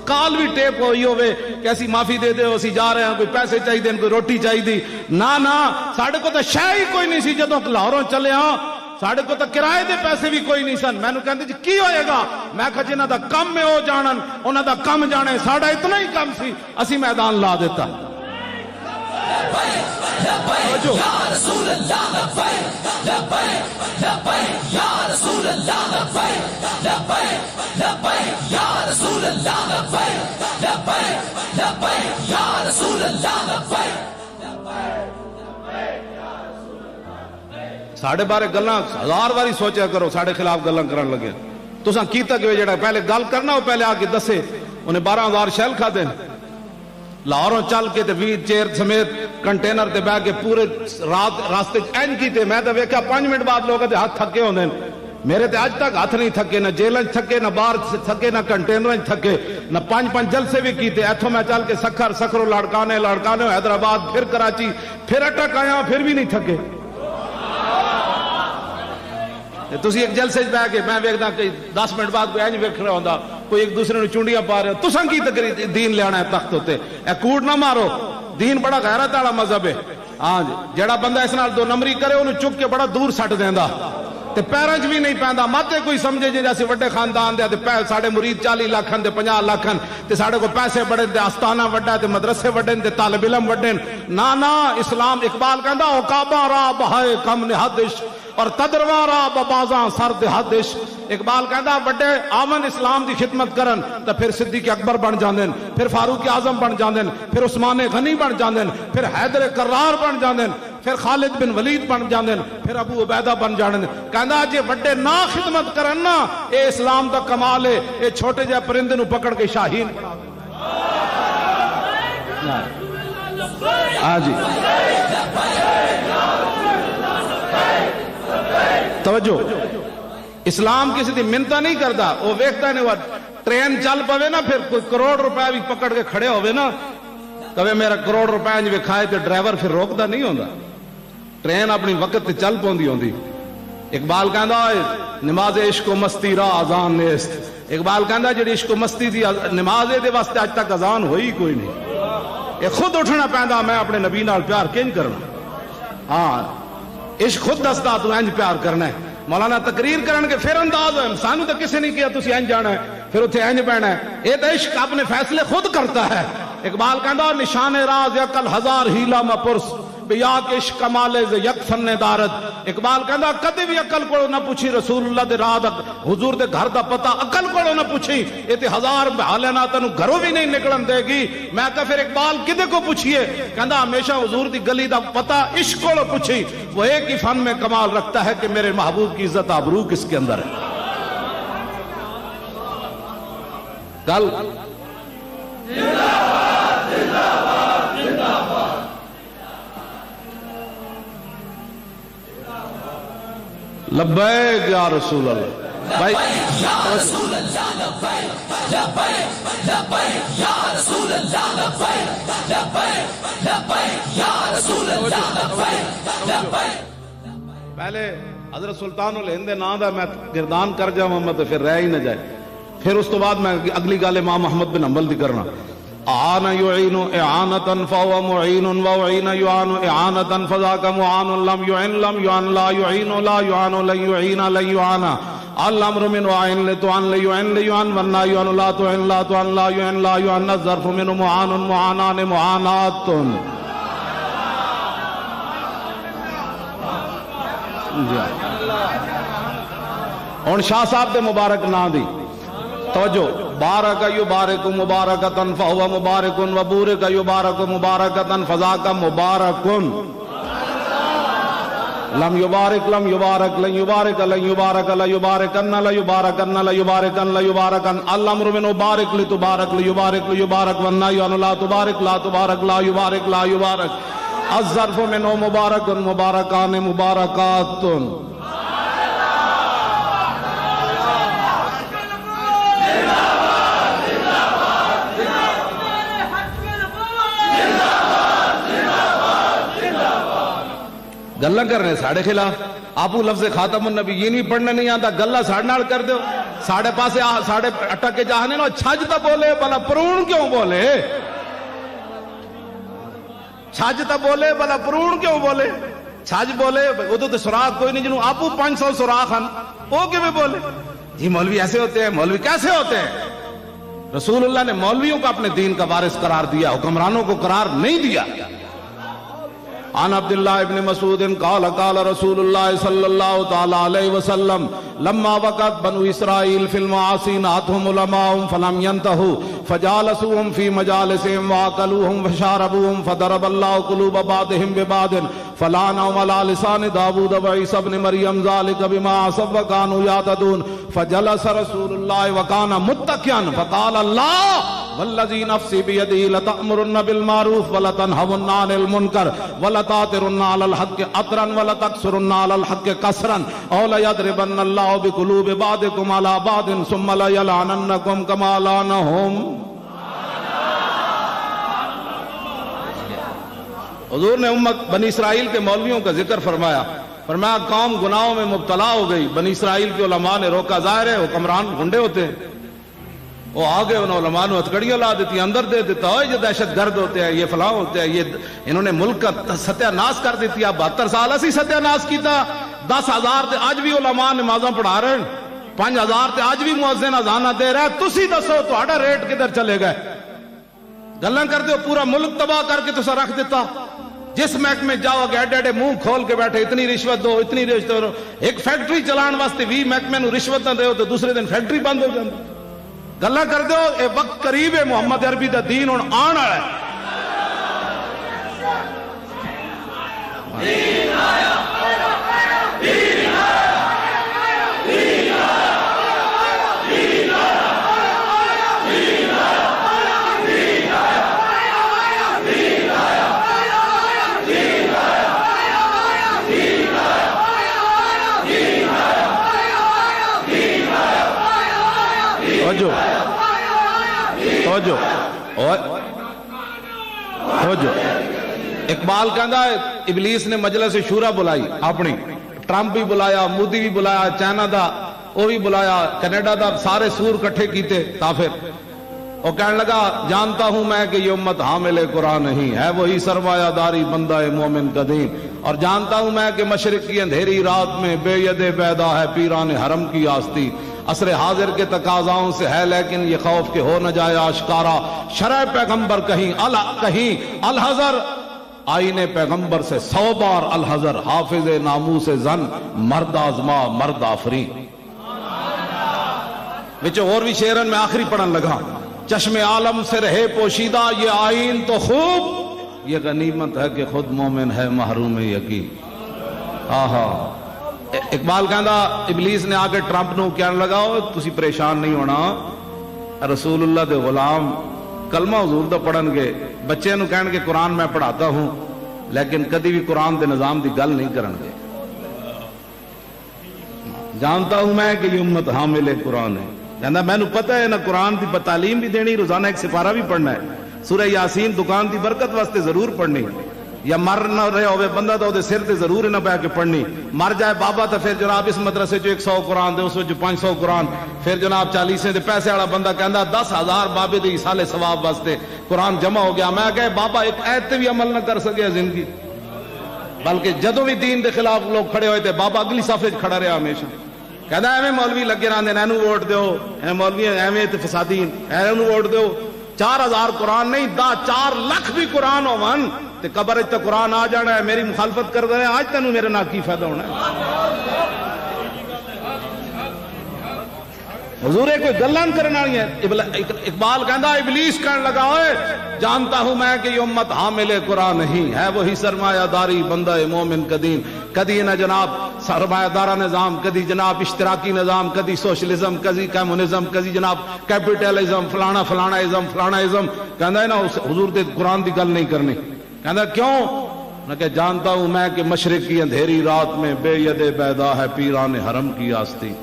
کال بھی ٹیپ ہوئی ہوئے کہ ایسی معافی دے دے اسی جا رہے ہیں، کوئی پیسے چاہیے کوئی روٹی چاہیے. نہ ساڈے کو تو شے ہی کوئی نہیں سی. جدوں لاہوروں چلے ہاں ساڈے کو تو کرائے دے پیسے بھی کوئی نہیں سن. مینوں کہندے جی کی ہوئے گا؟ میں کہا جنہاں دا کم ہے او جانن، انہاں دا کم جانے، ساڈا اتنا ہی کم سی، اسی میدان لا دیتا. ساڑھے بارے گلاں ہزار باری سوچیا کرو ساڑھے خلاف گلاں کرن لگے تساں کیتا کہ جڑا پہلے گل کرنا وہ پہلے آ کے دسے انہیں 12,000 شیل کھا دیں لاہوروں چل کے تے 20 چیر سمیت کنٹینر تے بہ کے پورے رات راستے این کیتے میں تے ویکھیا 5 منٹ بعد لوگ تے ہاتھ تھکے ہوندے میرے تے اج تک ہاتھ نہیں تھکے نہ جیل تھکے نہ باہر تھکے نہ کنٹینر تھکے نہ 5 جلسے بھی کیتے ایتھوں میں چل کے سکھرو لاڑکانے حیدرآباد پھر کراچی پھر اٹک آیا پھر بھی نہیں تھکے تسی ایک جلسے بہ کے میں ویکھدا کہ 10 منٹ بعد کوئی انج ویکھ رہا ہوندا کوئی ایک دوسرے نوں چونڈیاں پا رہے تساں کی تقریر دین لیانا ہے تخت ہوتے اے کوڑ نہ مارو دین بڑا غیرت والا مذہب ہے ہاں جی جڑا بندہ اس نال 2 نمبری کرے انہوں چک کے بڑا دور سٹ دیندا تے پیراں وچ بھی نہیں پیندا ماتے کوئی سمجھے جے جیسے وڈے خاندان دے تے ساڈے مرید 40 لاکھ تے 50 لاکھ تے ساڈے کو پیسے بڑے تے آستانہ وڈا تے مدرسے وڈے تے طالب علم وڈے نا اسلام اقبال کہندا او کعبہ را بہائے کم نہادش اور تدروارا ببازاں سر دہادش اقبال کہندا وڈے آمن اسلام دی خدمت کرن تے پھر صدیق اکبر بن جاندن پھر فاروق اعظم بن جاندن پھر عثمان غنی بن جاندن پھر حیدر کرار بن جاندن پھر خالد بن ولید بن جاندن پھر ابو عبیدہ بن جاندن کہندا جے وڈے نہ خدمت کرن نا اے اسلام دا کمال ہے اے چھوٹے جے پرندے نو پکڑ کے شاہین ہاں جی توجہ اسلام کسی دی منتا نہیں کرتا وہ ویکھتا نہیں وہ ٹرین چل پوے نا پھر کوئی کروڑ روپے بھی پکڑ کے کھڑے ہوئے نا کبھی میرا کروڑ روپے جو کھائے تو ڈرائیور پھر روکتا نہیں ہوتا ٹرین اپنی وقت تے چل پوندی ہوندی اقبال کہندا نماز عشق و مستی را اذان نیست اقبال کہندا جڑی عشق و مستی دی نماز دے واسطے اج تک اذان ہوئی کوئی نہیں یہ خود اٹھنا پیندا میں اپنے نبی نال پیار کینج کرنا ہاں عشق خود دستا تو انج پیار کرنا ہے مولانا تقریر کرن کے پھر انداز ہے سانو تو کسی نہیں کیا تسی انج جانا ہے پھر اتنے انج بہنا ہے یہ تو عشق اپنے فیصلے خود کرتا ہے اقبال کہندا نشان راز عقل ہزار ہیلا مپرس بیا کے عشق کمال ز یک فن دارت اقبال کہندا کدی بھی عقل کو نہ پوچھی رسول اللہ دے راہ دا حضور دے گھر دا پتہ عقل کو نہ پوچھی یہ تے ہزار بحالے نہ تینوں گھروں بھی نہیں نکلن دے گی میں کہا پھر اقبال کدے کو پوچھیے کہندا ہمیشہ حضور دی گلی دا پتہ عشق کو پوچھی وہ ایک ہی فن میں کمال رکھتا ہے کہ میرے محبوب کی عزت آبرو کس کے اندر ہے گل لبیک یا رسول اللہ بھائی یا رسول اللہ لبیک لبیک لبیک یا رسول اللہ لبیک لبیک لبیک یا رسول اللہ لبیک لبیک پہلے حضرت سلطان الہند نام دا میں گردان کر جاؤں میں تو پھر رہ ہی نہ جائے پھر اس تو بعد میں اگلی گال امام محمد بن حنبل دی کرنا اعان يعين اعانة فهو معين وعين يعان اعانة فذاك معان لم يعن لا يعين لا يعان لا يعين لا يعان الامر من وعين لتعن لا يعن لا يعن والنهي يعن لا تعن لا تعن لا يعن لا يعن الظرف من معان معانان معانات ہن شاہ صاحب دے مبارک نام دی توجہ بارک یبارک مبارکتن فہو مبارکن وبورک یبارک مبارکتن فذاک مبارکن لم یبارک لن یبارک لن یبارک لن یبارک لا یبارکن لا یبارکن لا یبارکن لا یبارکن الامر من بارک لتبارک لیبارک لیبارک والنهی عن لا تبارک لا تبارک لا یبارک لا یبارک الظرف من مبارک مبارکان مبارکات گلہ کرنے ساڑھے خلاف آپو لفظ خاتم النبی یہ نہیں پڑھنے نہیں آتا گلہ ساڑھے نال کر دو ساڑھے پاسے ساڑھے اٹک کے جاہنے نو چھج تا بولے بلا پرون کیوں بولے چھج تا بولے بلا پرون کیوں بولے چھج بولے ادھو تو سراغ کوئی نہیں جنہوں آپو 500 سراغ ہن وہ کیوں بولے جی مولوی ایسے ہوتے ہیں مولوی کیسے ہوتے ہیں رسول اللہ نے مولویوں کو اپنے دین کا وارث قرار دیا حکمرانوں کو قرار نہیں دیا عن عبداللہ ابن مسعود قال قال رسول اللہ صلی اللہ تعالی علیہ وسلم لما وقت بنو اسرائیل فی المعاصی ناتهم علماء فلم ينتهوا فجالسوهم في مجالسهم واكلوهم وشاربوهم فضرب الله قلوب بعضهم ببعض فلعنهم على لسان داود وعيسى ابن مريم ذلك بما عصوا وكانوا يعتدون فجلس رسول الله وكان متكئا فقال الله والذي نفسي بيده لتأمرن بالمعروف ولتنهون عن المنكر ولتعترن على الحق عطرا ولتكسرن على الحق كسرا أو ليضربن الله بقلوب بعضكم على بعض ثم ليلعننكم كما لعنهم. حضور نے امت بنی اسرائیل کے مولویوں کا ذکر فرمایا، فرمایا قوم گناہوں میں مبتلا ہو گئی. بنی اسرائیل کے علماء نے روکا. ظاہر ہے حکمران گنڈے ہوتے ہیں، وہ آگے انہوں علماء نے ہتھکڑیاں لا دیتی، اندر دے دیتا ہے یہ دہشت گرد ہوتے ہیں، یہ فلاں ہوتے ہیں، یہ انہوں نے ملک کا ستیہ ناس کر دیتی. 72 سال اسی ستیہ ناس کیتا. 10,000 تے آج بھی علماء نمازاں پڑھا رہے ہیں، 5,000 تے آج بھی مؤذن اذاناں دے رہا ہے. تسی دسو تہاڈا ریٹ کدھر چلے گئے؟ گلاں کردے ہو پورا ملک تباہ کر کے تسا رکھ دیتا. جس محکمے جاؤ گے ایڈے ایڈے منہ کھول کے بیٹھے، اتنی رشوت دو، اتنی رشوت دو. ایک فیکٹری چلان واسطے 20 محکمے نو رشوت نہ دیو تو دوسرے دن فیکٹری بند ہو جاندی. گلاں کردے ہو اے وقت قریب ہے، محمد عربی دا دین ہن آن والا ہے. دین آیا، دین آیا، دین آیا، دین آیا، دین آیا، دین آیا، دین آیا، دین آیا، دین آیا. توجہ. اقبال کہندا ہے ابلیس نے مجلس شورا بلائی اپنی، ٹرمپ بھی بلایا، مودی بھی بلایا، چائنا دا وہ بھی بلایا، کینیڈا دا، سارے سور کٹھے کیتے کافر. وہ کہنے لگا جانتا ہوں میں کہ یہ امت حامل قرآن نہیں ہے، وہی سرمایہ داری بندہ مومن قدیم. اور جانتا ہوں میں کہ مشرق کی اندھیری رات میں بے ید پیدا ہے پیران حرم کی آستی. عصر حاضر کے تقاضاؤں سے ہے لیکن یہ خوف کہ ہو نہ جائے آشکارا. شرع پیغمبر کہیں الحذر، آئین پیغمبر سے 100 بار الحذر. حافظ ناموس زن مرد آزما مرد آفرین. وچ اور بھی شعرن میں آخری پڑھن لگا. چشم عالم سے رہے پوشیدہ یہ آئین تو خوب، یہ غنیمت ہے کہ خود مومن ہے محروم یقین. آہا. اقبال کہندا ابلیس نے آ کے ٹرمپ نو کہنے لگا تسی پریشان نہیں ہونا، رسول اللہ دے غلام کلمہ حضور دا پڑھن گے، بچے نو کہن گے قرآن میں پڑھاتا ہوں، لیکن کدی بھی قرآن دے نظام دی گل نہیں کرن گے. جانتا ہوں میں کہ یہ امت حامل قرآن ہے. کہندا مینوں پتہ ہے نہ قرآن دی تعلیم بھی دینی، روزانہ ایک سپارہ بھی پڑھنا ہے. سورہ یاسین دکان دی برکت واسطے ضرور پڑھنی، یا مر نہ رہے ہوئے بندہ تو سر تے ضرور نہ پہ کے پڑھنی. مر جائے بابا تو پھر جناب اس مدرسے جو 100 قرآن دے، اس وچ 500 قرآن، پھر جناب 40 دے پیسے والا بندہ کہندا 10,000 بابے دے سالے ثواب واسطے قرآن جمع ہو گیا. میں کہ بابا ایک آیت تے بھی عمل نہ کر سکیا زندگی، بلکہ جدوں بھی دین دے خلاف لوگ کھڑے ہوئے تھے بابا اگلی صفحے وچ کھڑا رہا ہمیشہ. کہندا ایویں مولوی لگے رہندے نے، اینو ووٹ دیو، اے مولوی ایویں تے فسادین، اینو ووٹ دیو. 4,000 قرآن نہیں 4 لاکھ بھی قرآن ہون تے قبر تے قرآن آ جانا ہے. میری مخالفت کر رہے ہیں، آج تینوں میرے نال کی فائدہ ہونا ہے؟ حضور کوئی گلاں کرنے والی ہے. اقبال کہندا ابلیس کہنے لگا اوئے جانتا ہوں میں کہ یہ امت حامل قرآن نہیں ہے، وہی سرمایہ داری بندہ مومن قدیم. کدی نہ جناب سرمایہ دارہ نظام، کدی جناب اشتراکی نظام، کدی سوشلزم، کدی کمیونزم، کدی جناب کیپٹلزم، فلانا فلانا ازم فلانا ازم. کہندا ہے نا حضور دے قرآن دی گل نہیں کرنی. کہندا کیوں؟ نہ کہ جانتا ہوں میں کہ مشرق کی اندھیری رات میں بے ید پیدا ہے پیران حرم کی آستی.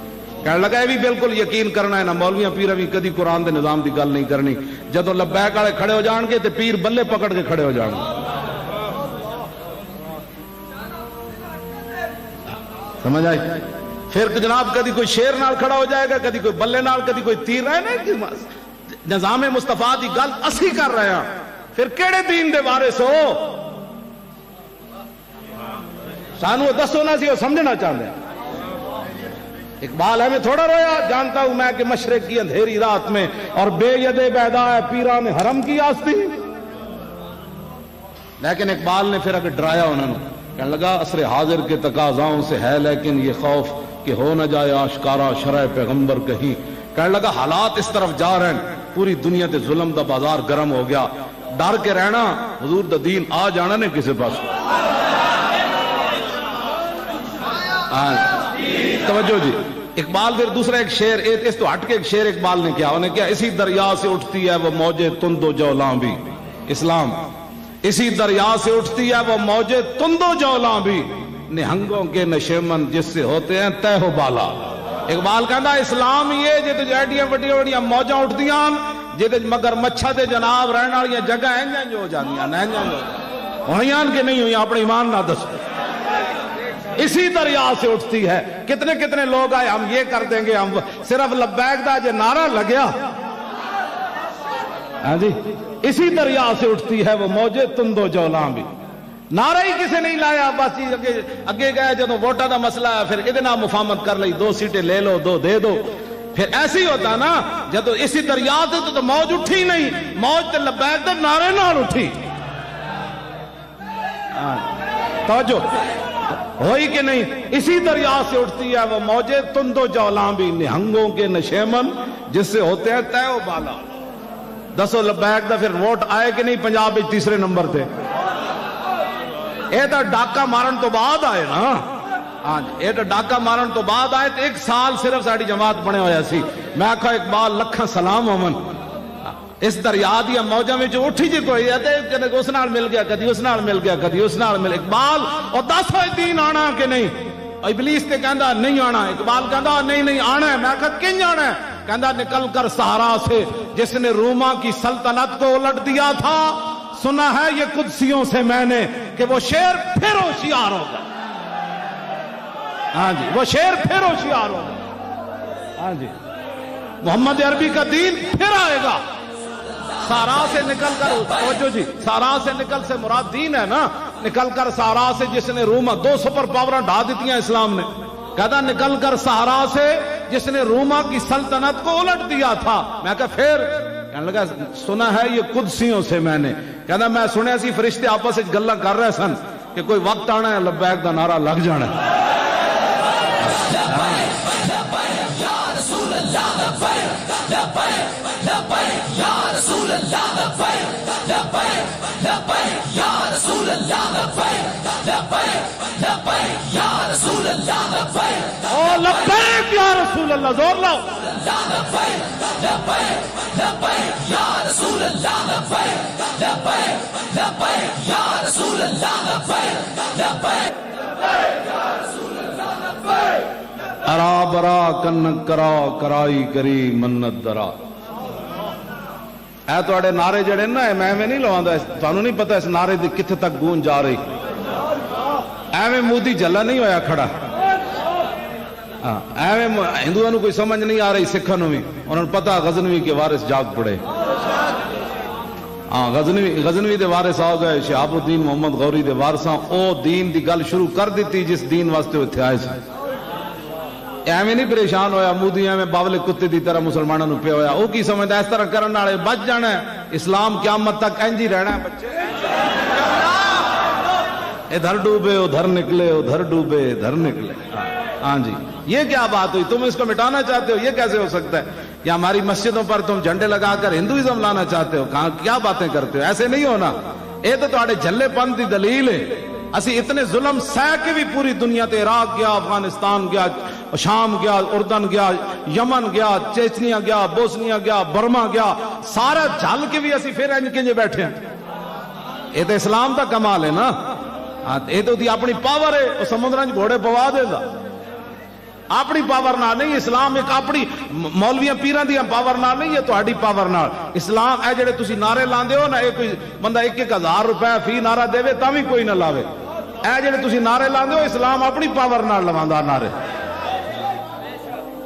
کہنے لگا یہ بھی بالکل یقین کرنا ہے، نہ مولویاں پیر بھی کدی قرآن دے نظام دی گل نہیں کرنی. جدوں لبیک والے کھڑے ہو جان گے تے پیر بلے پکڑ کے کھڑے ہو جان گے. سمجھ آئی؟ پھر جناب کدی کوئی شیر نال کھڑا ہو جائے گا، کدی کوئی بلے نال، کدی کوئی تیر. رہے نا نظام مصطفیٰ دی گل اسی کر رہے ہیں، پھر کیڑے دین دے وارث ہو؟ سانو دسو نہ سی وہ سمجھنا چاہتے ہیں. اقبال ہے میں تھوڑا رویا، جانتا ہوں میں کہ مشرق کی اندھیری رات میں اور بے ید بیدا ہے پیران حرم کی آستی. لیکن اقبال نے پھر اگر ڈرایا انہوں نے، کہنے لگا عصر حاضر کے تقاضاؤں سے ہے لیکن یہ خوف کہ ہو نہ جائے آشکارا شرع پیغمبر کہیں. کہنے لگا حالات اس طرف جا رہے ہیں، پوری دنیا تے ظلم دا بازار گرم ہو گیا، ڈر کے رہنا حضور دا دین آ جانا نے کسی پاس. توجہ جی. اقبال پھر دوسرا ایک شعر، اس تو ہٹ کے ایک شعر اقبال نے کیا، انہیں کیا، اسی دریا سے اٹھتی ہے وہ موجے تند و جولاں بھی. اسلام اسی دریا سے اٹھتی ہے وہ موجے تند و جولاں بھی، نہنگوں کے نشیمن جس سے ہوتے ہیں تہ و بالا. اقبال کہنا اسلام یہ جے جیڈیاں وڈیاں وڈیاں موجاں اٹھدیاں جے مگر مچھا دے جناب رہن والی جگہ انج ہو جاندیاں ہوئیاں کہ نہیں ہوئی، اپنے ایمان نہ دسو. اسی دریا سے اٹھتی ہے. کتنے کتنے لوگ آئے ہم یہ کر دیں گے، ہم صرف لبیک دا جے نعرہ لگیا. ہاں جی، اسی دریا سے اٹھتی ہے وہ موجے تند و جولاں بھی. نعرہ ہی کسی نہیں لایا، بس اگے گئے جدو ووٹاں دا مسئلہ ہے پھر ادھے نال مفاہمت کر لئی، 2 سیٹیں لے لو 2 دے دو. پھر ایسے ہی ہوتا نا، جدو اسی دریا سے تو موج اٹھی نہیں، موج تے لبیک دے نعرے نال اٹھی. توجہ ہوئی کہ نہیں. اسی دریا سے اٹھتی ہے وہ موجے تند و جولاں بھی، نہنگوں کے نشیمن جس سے ہوتے ہیں تہ و بالا. دسو لبیک دا پھر ووٹ آئے کہ نہیں پنجاب وچ تیسرے نمبر تے؟ اے تو ڈاکہ مارن تو بعد آئے نا. ہاں جی، اے تو ڈاکہ مارن تو بعد آئے. 1 سال صرف ساڑی جماعت بنے ہویا سی. میں آکھا اقبال لکھاں سلام ہومن، اس دریا دیا موجاں میں جو اٹھی جی کوئی ہے تے اس نال مل گیا، کدی اس نال مل گیا، کدی اس نال مل. اقبال اور 10 دین آنا کہ نہیں؟ ابلیس تے کہندا نہیں آنا. اقبال کہندا نہیں آنا ہے. میں آکھا کنج آنا ہے؟ کہندا نکل کر صحرا سے جس نے روما کی سلطنت کو الٹ دیا تھا، سنا ہے یہ قدسیوں سے میں نے کہ وہ شیر پھر ہوشیار ہوگا. ہاں جی، وہ شیر پھر ہوشیار ہوگا. ہاں جی، محمد عربی کا دین پھر آئے گا. سارا سے نکل کر، توجہ جی، سارا سے نکل سے مراد دین ہے نا. نکل کر سارا سے جس نے روما 2 سپر پاوریں ڈھا دیتی ہیں اسلام نے. کہتا نکل کر سہارا سے جس نے روما کی سلطنت کو الٹ دیا تھا. میں کہا پھر؟ کہنے لگا سنا ہے یہ قدسیوں سے میں نے. کہتا میں سنیا سی فرشتے آپس میں گلاں کر رہے سن کہ کوئی وقت آنا ہے لبیک دا نعرہ لگ جانا ہے. او لبیک یا رسول اللہ، زور لاؤ. ارا برا کن کرا کرائی کری منت درا. اے توڑے نعرے جڑے نا میں نہیں لواندا، تانوں نہیں پتہ اس نعرے دی کتھے تک گونج جا رہی. ایویں مودی جلا نہیں ہویا کھڑا. ایویں ہندوؤں نو کوئی سمجھ نہیں آ رہی، سکھاں نو بھی انہوں نے پتا غزنوی کے وارث جاگ پڑے. ہاں غزنوی دے وارث آ گئے، شہاب الدین محمد غوری دے وارثاں او دین دی گل شروع کر دیتی جس دین واسطے وہ اتھے آئے سے. ایویں نہیں پریشان ہویا مودی، ایویں باولے کتے دی طرح مسلمانوں نو پہ ہویا. وہ کی سمجھدا اس طرح کرن والے بچ جانا ہے. اسلام قیامت تک انج ہی رہنا ہے بچے. ادھر ڈوبے ادھر نکلے، ادھر ڈوبے ادھر نکلے. ہاں جی، یہ کیا بات ہوئی؟ تم اس کو مٹانا چاہتے ہو؟ یہ کیسے ہو سکتا ہے؟ یا ہماری مسجدوں پر تم جھنڈے لگا کر ہندوازم لانا چاہتے ہو؟ کہاں کیا باتیں کرتے ہو؟ ایسے نہیں ہونا. یہ تو تہاڈے جھلے پن دی دلیل ہے. اسی اتنے ظلم سہ کے بھی پوری دنیا تے عراق گیا، افغانستان گیا، شام گیا، اردن گیا، یمن گیا، چیچنیا گیا، بوسنیا گیا، برما گیا، سارا جھل کے بھی اسی پھر انج کنجے بیٹھے ہیں. یہ تو اسلام دا کمال ہے نا. یہ تو اپنی پاور ہے. وہ سمندر گھوڑے پوا دے گا اپنی پاور نال نہیں. اسلام ایک اپنی مولویاں پیراں دی پاور نال نہیں، یہ تہاڈی پاور نال. اسلام اے جڑے تسی نعرے لاندے ہو نا، اے کوئی بندہ 1,000 روپے فی نعرہ دے تاں وی کوئی نہ لاوے. اے جڑے تسی نعرے لاندے ہو اسلام اپنی پاور نال لواندا نعرے.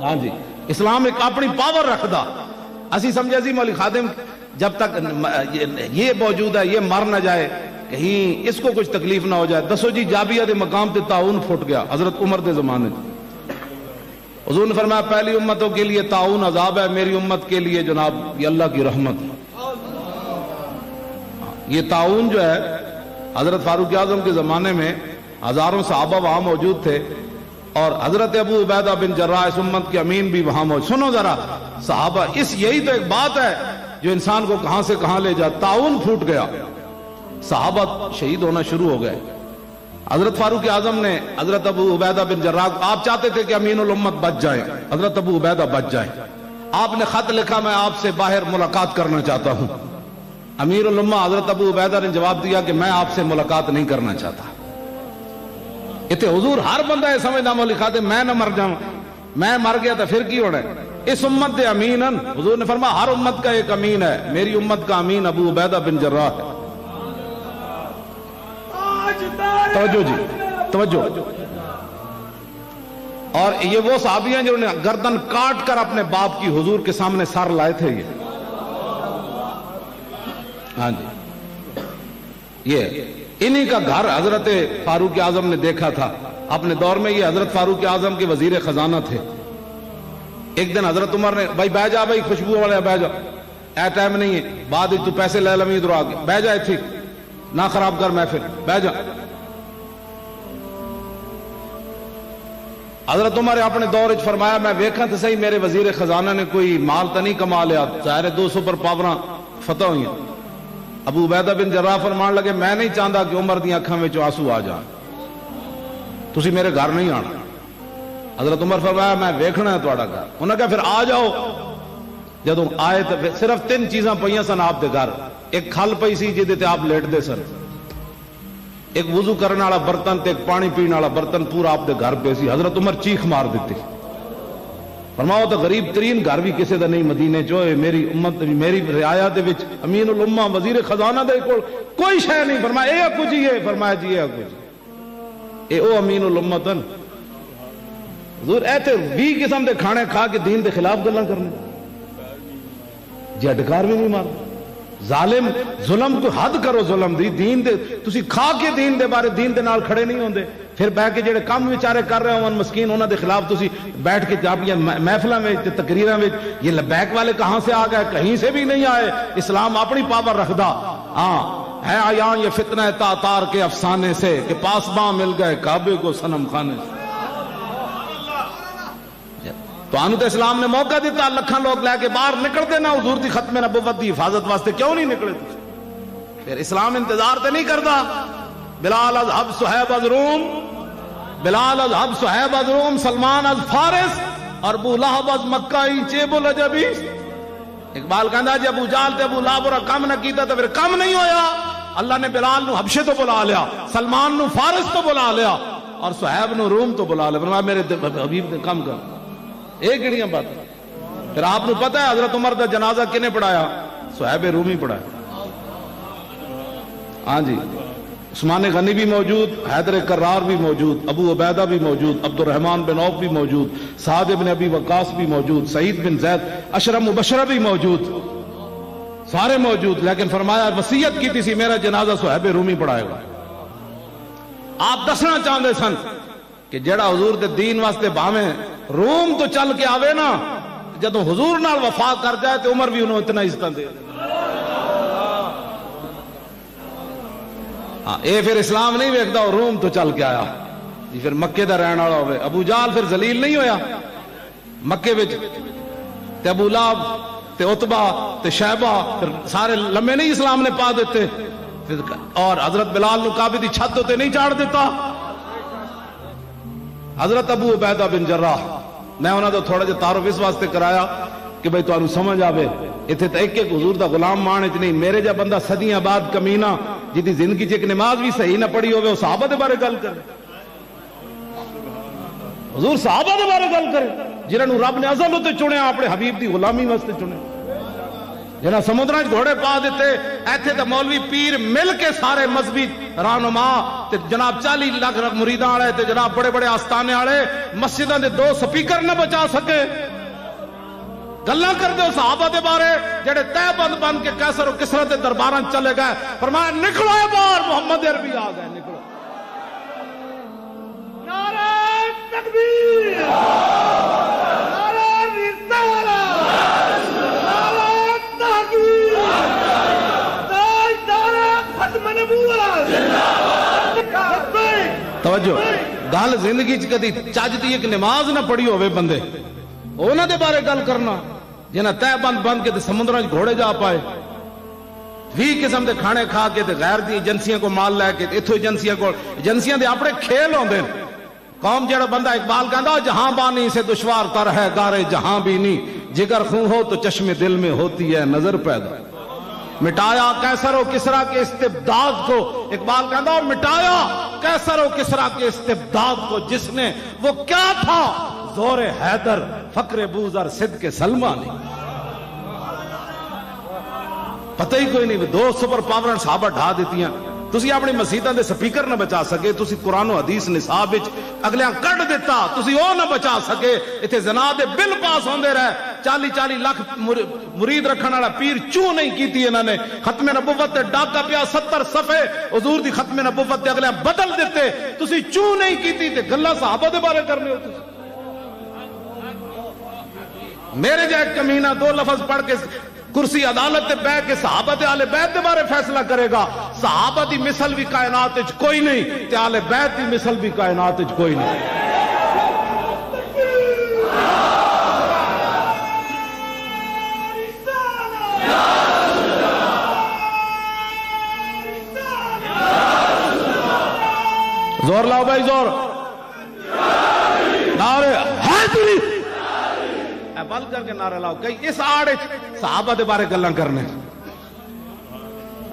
ہاں جی، اسلام ایک اپنی پاور رکھدا. اسی سمجھے سی مولوی خادم جب تک یہ موجود ہے، یہ مر نہ جائے، کہیں اس کو کچھ تکلیف نہ ہو جائے. دسو جی جابیہ دے مقام تے تعاون پھٹ گیا حضرت عمر دے زمانے. حضور نے فرمایا پہلی امتوں کے لیے تعاون عذاب ہے، میری امت کے لیے جناب یہ اللہ کی رحمت. یہ تعاون جو ہے حضرت فاروق اعظم کے زمانے میں ہزاروں صحابہ وہاں موجود تھے اور حضرت ابو عبیدہ بن جراح اس امت کے امین بھی وہاں موجود. سنو ذرا صحابہ, یہی تو ایک بات ہے جو انسان کو کہاں سے کہاں لے جا. تعاون پھوٹ گیا, صحابہ شہید ہونا شروع ہو گئے. حضرت فاروق اعظم نے حضرت ابو عبیدہ بن جراح, آپ چاہتے تھے کہ امین الامت بچ جائیں, حضرت ابو عبیدہ بچ جائیں. آپ نے خط لکھا میں آپ سے باہر ملاقات کرنا چاہتا ہوں. امیر الامہ حضرت ابو عبیدہ نے جواب دیا کہ میں آپ سے ملاقات نہیں کرنا چاہتا. اتنے حضور ہر بندہ یہ سمجھنا میں لکھا دے میں نہ مر جاؤں, میں مر گیا تو پھر کی ہونا ہے. اس امت دے امین, حضور نے فرمایا ہر امت کا ایک امین ہے, میری امت کا امین ابو عبیدہ بن جراح ہے. توجہ جی توجہ. اور یہ وہ صحابی ہیں جنہوں نے گردن کاٹ کر اپنے باپ کی حضور کے سامنے سر لائے تھے. ہاں جی, یہ انہی کا گھر حضرت فاروق اعظم نے دیکھا تھا اپنے دور میں. یہ حضرت فاروق اعظم کے وزیر خزانہ تھے. ایک دن حضرت عمر نے, بھائی بہ جا, بھائی خوشبو والے بہ جا, اے ٹائم نہیں ہے, بعد تو پیسے لے لمی ادھر آگے, بہ جا تھی نہ خراب کر محفل, بہ جا. حضرت عمر نے اپنے دور وچ فرمایا میں ویکھا تو صحیح میرے وزیر خزانہ نے کوئی مال تو نہیں کما لیا, ظاہر 200 پر پاوراں فتح ہوئی. ابو عبیدہ بن جراح فرمان لگے میں نہیں چاہتا کہ عمر دی اکھاں وچ آنسو آ جان, تسی میرے گھر نہیں آنا. حضرت عمر فرمایا میں ویکھنا ہے تہاڈا گھر. انہوں نے کہا پھر آ جاؤ. جدوں آئے تو صرف 3 چیزاں پئیاں سن آپ دے گھر. ایک کھل پئی سی جہدے تے آپ لیٹ دے سن, ایک وضو کرنے والا برتن تے ایک پانی پینے والا برتن پورا آپ دے گھر پہ سی. حضرت عمر چیخ مار دیتی, فرماؤ تو غریب ترین گھر بھی کسی دا نہیں مدینے چو, میری امت میری رعایا دے وچ امین الامہ وزیر خزانہ دے کول کوئی شے نہیں. فرمایا اے کچھ ہی ہے, فرمایا جی اے کچھ اے او امین الامت. حضور ایتھے 20 قسم دے کھانے کھا کے دین دے خلاف گلاں کرنے, جی ڈکار بھی نہیں مار. ظالم ظلم کو حد کرو, ظلم دی دین دے تسی کھا کے دین دے بارے دین دے نال کھڑے نہیں ہوندے. پھر بیٹھ کے جڑے کام بیچارے کر رہے ہوں مسکین انہاں دے خلاف تسی بیٹھ کے اپنی محفلاں وچ تے تقریراں وچ یہ لبیک والے کہاں سے آ گئے, کہیں سے بھی نہیں آئے. اسلام اپنی پاور رکھدا. ہاں ہے آیاں یہ فتنہ تاتار کے افسانے سے کہ پاسباں مل گئے کعبے کو صنم خانے سے. تو آنو تو اسلام نے موقع دیتا, لکھاں لوگ لے کے باہر نکلتے نا حضور دی ختم نبوت دی حفاظت واسطے, کیوں نہیں نکلے؟ پھر اسلام انتظار تے نہیں کرتا. بلال از حب صہیب از روم, بلال از حب صہیب از روم, سلمان از فارس اور ابو لہب از مکہ چیب العجبی. اقبال کہندا جی ابو جہل تے ابو لہب اور کم نہ کیتا تو پھر کم نہیں ہویا. اللہ نے بلال نو حبشے تو بلا لیا, سلمان نو فارس تو بلا لیا اور صہیب نو روم تو بلا لیا. فرمایا میرے حبیب نے کم کر. ایک گڑیاں بات. پھر آپ نے پتہ ہے حضرت عمر دا جنازہ کنے پڑھایا؟ صہیب رومی پڑھایا. ہاں جی, عثمان غنی بھی موجود, حیدر کرار بھی موجود, ابو عبیدہ بھی موجود, عبد الرحمن بن عوف بھی موجود, سعد بن ابی وقاص بھی موجود, سعید بن زید اشرف مبشرہ بھی موجود, سارے موجود. لیکن فرمایا وصیت کی تھی میرا جنازہ صہیب رومی پڑھائے گا. آپ دسنا چاہتے سن کہ جڑا حضور دے دین واسطے بھاویں روم تو چل کے آوے نا, جدوں حضور نال وفا کر جائے تو عمر بھی انہوں اتنا عزت دے. ہاں اے پھر اسلام نہیں ویکھدا, روم تو چل کے آیا جی, پھر مکے دا رہن والا ہوئے. ابو جہل پھر ذلیل نہیں ہویا مکے وچ, تے ابو لہب تے عتبہ تے شیبہ پھر سارے لمحے نہیں اسلام نے پا دیتے. اور حضرت بلال نو کعبے دی چھت تے نہیں چاڑ دیتا. حضرت ابو عبیدہ بن جراح, میں انہاں دا تھوڑا جہا تعارف اس واسطے کرایا کہ بھئی تانوں سمجھ آوے. اتنے تو ایک حضور دا غلام مان وچ نہیں, میرے جا بندہ صدیاں بعد کمینہ جدی زندگی چ ایک نماز بھی صحیح نہ پڑھی ہوئے, وہ صحابہ دے بارے گل کرے. حضور صحابہ دے بارے گل کرے جنہاں نو رب نے ازل تے چنیا, اپنے حبیب دی غلامی واسطے چنیا, جنہاں سمندراں وچ گھوڑے پا دیتے. ایتھے تے مولوی پیر مل کے سارے مذہبی رہنما تے جناب 40 لاکھ مریداں والے تے جناب بڑے بڑے آستانے والے مسجداں دے 2 سپیکر نہ بچا سکے. گلاں کر دے صحابہ دے بارے جڑے تہ بند بن کے کیسر و کسرا دے درباراں چلے گئے. فرمایا نکلو باہر, محمد عربی آ گئے, نکلو. نعرہ تکبیر, نعرہ رسالت, نعرہ تحقیق, تاجدار ختم نبوت. توجہ گل زندگی کدی چج دی ایک نماز نہ پڑھی ہوئے بندے انہاں دے بارے گل کرنا جنہاں تہ بند بند کے سمندراں وچ گھوڑے جا پائے 20 قسم دے کھانے کھا کے غیر دی ایجنسیاں کو مال لے کے اتھوں ایجنسیاں دے اپنے کھیل ہوندے قوم جڑا بندہ اقبال کہندا جہاں بانی سے دشوار تر ہے گارے جہاں بھی نہیں جگر خون ہو تو چشم دل میں ہوتی ہے نظر پیدا مٹایا کیسر و کسرا کے استبداد کو اقبال کہندا مٹایا کیسر و کسرا کے استبداد کو جس نے وہ کیا تھا زور حیدر فقر بوذر صدق سلمہ نہیں پتہ ہی کوئی نہیں دو سپر پاور صحابہ ڈھا دیتی ہیں تسی اپنی مسیتاں دے سپیکر نہ بچا سکے تسی قرآن و حدیث نصاب وچ اگلیاں کٹ دیتا تسی او نہ بچا سکے ایتھے زنا دے بل پاس ہوندے رہے 40 لاکھ مرید رکھن والا پیر چوں نہیں کیتی انہاں نے ختم نبوت تے ڈاکا پیا 70 صفحے حضور دی ختم نبوت تے اگلیاں بدل دیتے تسی چوں نہیں کیتی تے گلاں صحابہ دے بارے کرنے ہو تسی میرے جائے کمینہ 2 لفظ پڑھ کے کرسی عدالت تے بیٹھ کے صحابہ تے اہل بیت دے بارے فیصلہ کرے گا صحابہ دی مثل بھی کائنات وچ کوئی نہیں تے اہل بیت دی مثل بھی کائنات وچ کوئی نہیں زور لاؤ بھائی زور نعرے حیدری بل کر کے نعرہ لاؤ کئی اس آڑے صحابہ دے بارے گلاں کرنے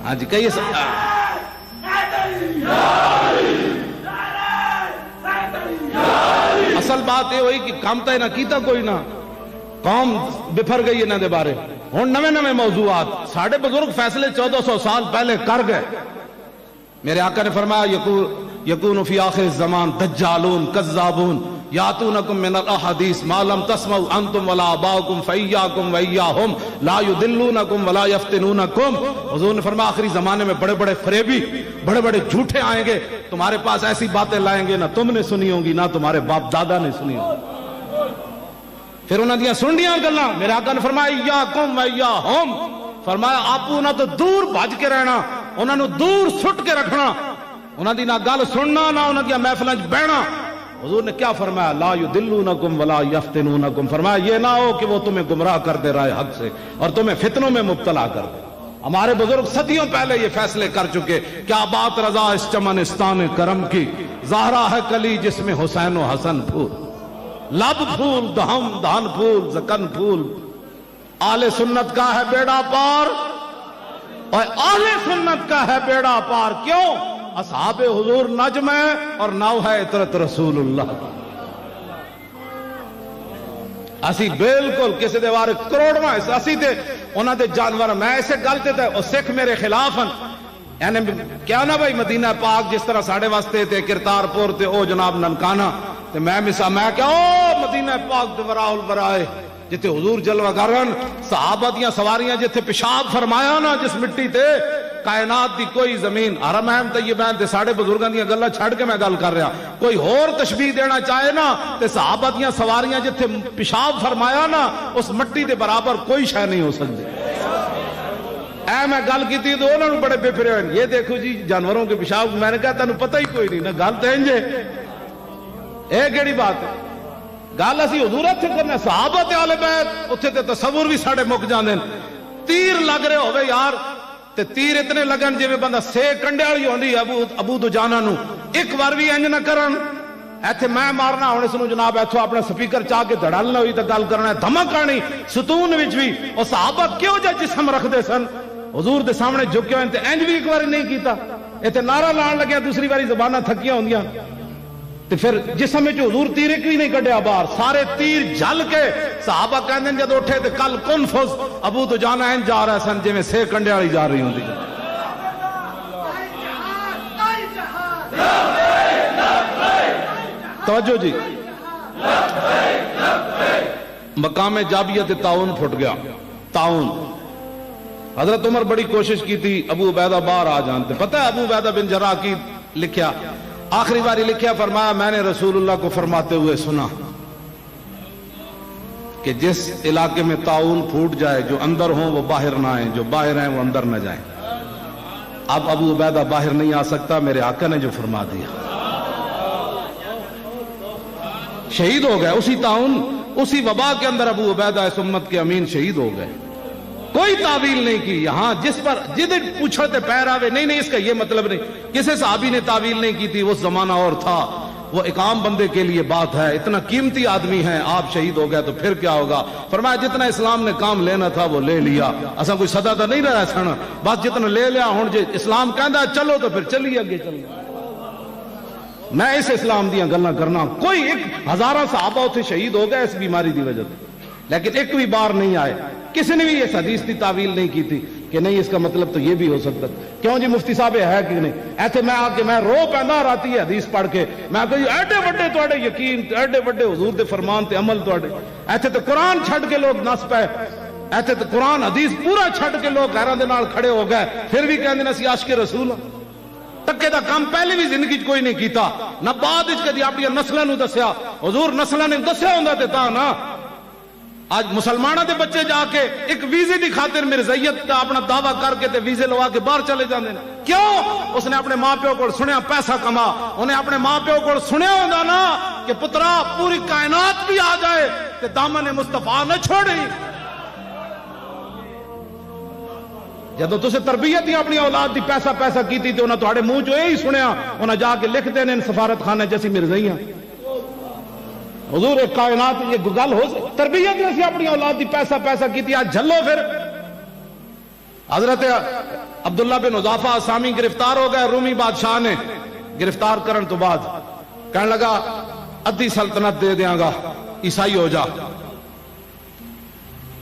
ہاں جی کئی اصل بات یہ ہوئی کہ کام تا نہ کیتا کوئی نہ قوم بفر گئی انہاں دے بارے ہن نویں موضوعات ساڈے بزرگ فیصلے 1400 سال پہلے کر گئے میرے آقا نے فرمایا یکون فی آخر الزمان دجالون کذابون یاتونکم من الاحادیث ما لم تسمعوا انتم ولا آباؤکم فایاکم وایاہم لا یدلونکم ولا یفتنونکم حضور نے فرمایا آخری زمانے میں بڑے بڑے فریبی بڑے بڑے جھوٹے آئیں گے تمہارے پاس ایسی باتیں لائیں گے نہ تم نے سنی ہوں گی نہ تمہارے باپ دادا نے سنی ہوں پھر انہوں نے سنڈیاں گلاں میرے آقا نے فرمایا ایاکم وایاہم فرمایا آپو نہ تو دور بھج کے رہنا انہوں نے دور سٹ کے رکھنا انہوں نے نہ گل سننا نہ انہوں نے محفلیں بہنا حضور نے کیا فرمایا لا یدلونکم ولا یفتنونکم فرمایا یہ نہ ہو کہ وہ تمہیں گمراہ کر دے رائے حق سے اور تمہیں فتنوں میں مبتلا کر دے ہمارے بزرگ صدیوں پہلے یہ فیصلے کر چکے کیا بات رضا اس چمنستان کرم کی زہرا ہے کلی جس میں حسین و حسن پھول لب پھول دہم دہن پھول زکن پھول آل سنت کا ہے بیڑا پار اور آل سنت کا ہے بیڑا پار کیوں اصحاب حضور نجم ہے اور نو ہے اطرت رسول اللہ اسی بالکل کسی دے بارے کروڑواں اسی تے انہاں دے جانور میں ایسے گلتے تے او سکھ میرے خلاف ہیں یعنی کیا نا بھائی مدینہ پاک جس طرح ساڑھے واسطے تے کرتارپور تے او جناب ننکانہ تے میں کیا او مدینہ پاک تے وراء الورائے جتے حضور جلوہ کرن صحابہ دیاں سواریاں جتے پیشاب فرمایا نا جس مٹی تے کائنات دی کوئی زمین حرمین طیبین تے ساڑھے بزرگاں دیاں گلاں چھڑ کے میں گل کر رہا کوئی اور تشبیہ دینا چاہے نا تے صحابہ دیاں سواریاں جتے پیشاب فرمایا نا اس مٹی دے برابر کوئی شے نہیں ہو سکتی اے میں گل کی تھی تو انہوں نے بڑے بے پھرے ہوئے یہ دیکھو جی جانوروں کے پیشاب میں نے کہا تینوں پتہ ہی کوئی نہیں نا گل تے انجے اے کیڑی بات ہے گل اسی حضور اتھے کرنا صحابہ تے آل بیت اتھے تے تصور بھی ساڑھے مک جاندے تیر لگ رہے ہوئے یار تے تیر اتنے لگن جی بندہ سے کنڈے والی ہوندی ابو دجانہ نو ایک بار بھی انج نہ کرن ایتھے میں مارنا ہونے سنو جناب ایتھو اپنے سپیکر چاہ کے دھڑالنا ہوئی تے گل کرنا ہے دھمک آنی ستون وچ بھی اور صحابہ کیوں جا جسم رکھ دے سن حضور دے سامنے جھکے ہوئے تے انج بھی ایک بار نہیں کیتا ایتھے نعرہ لان لگیا دوسری باری زباناں تھکیاں ہوندیاں تے پھر جسم وچ حضور تیر ایک بھی نہیں کڈیا باہر سارے تیر جل کے صحابہ کہندے جد اٹھے تے کل کنفس ابو دجانہ انج جا رہا سن جویں سے کنڈے والی جا رہی ہوندی توجہ جی مقام جابیت تعاون پھٹ گیا تعاون حضرت عمر بڑی کوشش کی تھی ابو عبیدہ باہر آ جانتے پتہ ہے ابو عبیدہ بن جراح کی لکھیا آخری باری لکھیا فرمایا میں نے رسول اللہ کو فرماتے ہوئے سنا کہ جس علاقے میں تعاون پھوٹ جائے جو اندر ہوں وہ باہر نہ آئیں جو باہر ہیں وہ اندر نہ جائیں اب ابو عبیدہ باہر نہیں آ سکتا میرے آقا نے جو فرما دیا شہید ہو گئے، اسی تعاون اسی وبا کے اندر ابو عبیدہ اس امت کے امین شہید ہو گئے. کوئی تعویل نہیں کی. یہاں جس پر جدھر پوچھتے پیر آوے، نہیں اس کا یہ مطلب نہیں. کسی صحابی نے تعویل نہیں کی تھی، وہ زمانہ اور تھا. وہ ایک عام بندے کے لیے بات ہے. اتنا قیمتی آدمی ہے، آپ شہید ہو گئے تو پھر کیا ہوگا؟ فرمایا جتنا اسلام نے کام لینا تھا وہ لے لیا. اساں کوئی سدا تو نہیں رہا سن، بس جتنا لے لیا. ہن جے اسلام کہندا چلو تو پھر چلی اگے چلو. میں اس اسلام دیاں گلاں کرنا. کوئی ایک ہزاراں صحابہ اتنے شہید ہو گئے اس بیماری دی وجہ سے، لیکن ایک بھی بار نہیں آئے. کسی نے بھی اس حدیث کی تعویل نہیں کی تھی کہ نہیں اس کا مطلب تو یہ بھی ہو سکتا. کیوں جی مفتی صاحب ہے کہ نہیں؟ ایسے میں آ کے میں رو پیندا راتی حدیث پڑھ کے. میں کہ ایڈے وڈے تواڈے یقین، ایڈے وڈے حضور دے فرمان تے عمل تواڈے. ایتھے تے قرآن چھڈ کے لوگ نس پے. ایتھے تے قرآن حدیث پورا چھڈ کے لوگ غیراں دے نال کھڑے ہو گئے. پھر بھی کہندے نے اسی عاشق رسول ہاں. ٹکے دا کام پہلے بھی زندگی کوئی نہیں کیتا، نہ بعد وچ کدی اپنی نسلاں نو دسیا. حضور نسلاں نے دسیا ہوندا تے تاں نا. آج مسلمانوں دے بچے جا کے ایک ویزے دی خاطر مرزائیت کا اپنا دعویٰ کر کے تے ویزے لوا کے باہر چلے جاندے ہیں. کیوں؟ اس نے اپنے ماں پیو کو سنیا پیسہ کما. انہیں اپنے ماں پیو کو سنیا ہوندا نا کہ پترا پوری کائنات بھی آ جائے تے دامن مصطفیٰ نہ چھوڑی. جدو تسے تربیت ہی اپنی اولاد دی پیسہ کیتی تے انہاں تہاڈے منہ چوں یہی سنیا. انہاں جا کے لکھ دینے سفارت خانے جیسی مرزائیاں. حضور ایک کائنات یہ گل ہو تربیت نے سی اپنی اولاد دی پیسہ کیتی. آج جھلو پھر. حضرت عبداللہ بن حذافہ اسامی گرفتار ہو گئے. رومی بادشاہ نے گرفتار کرن تو بعد کہنے لگا ادھی سلطنت دے دیاں گا، عیسائی ہو جا.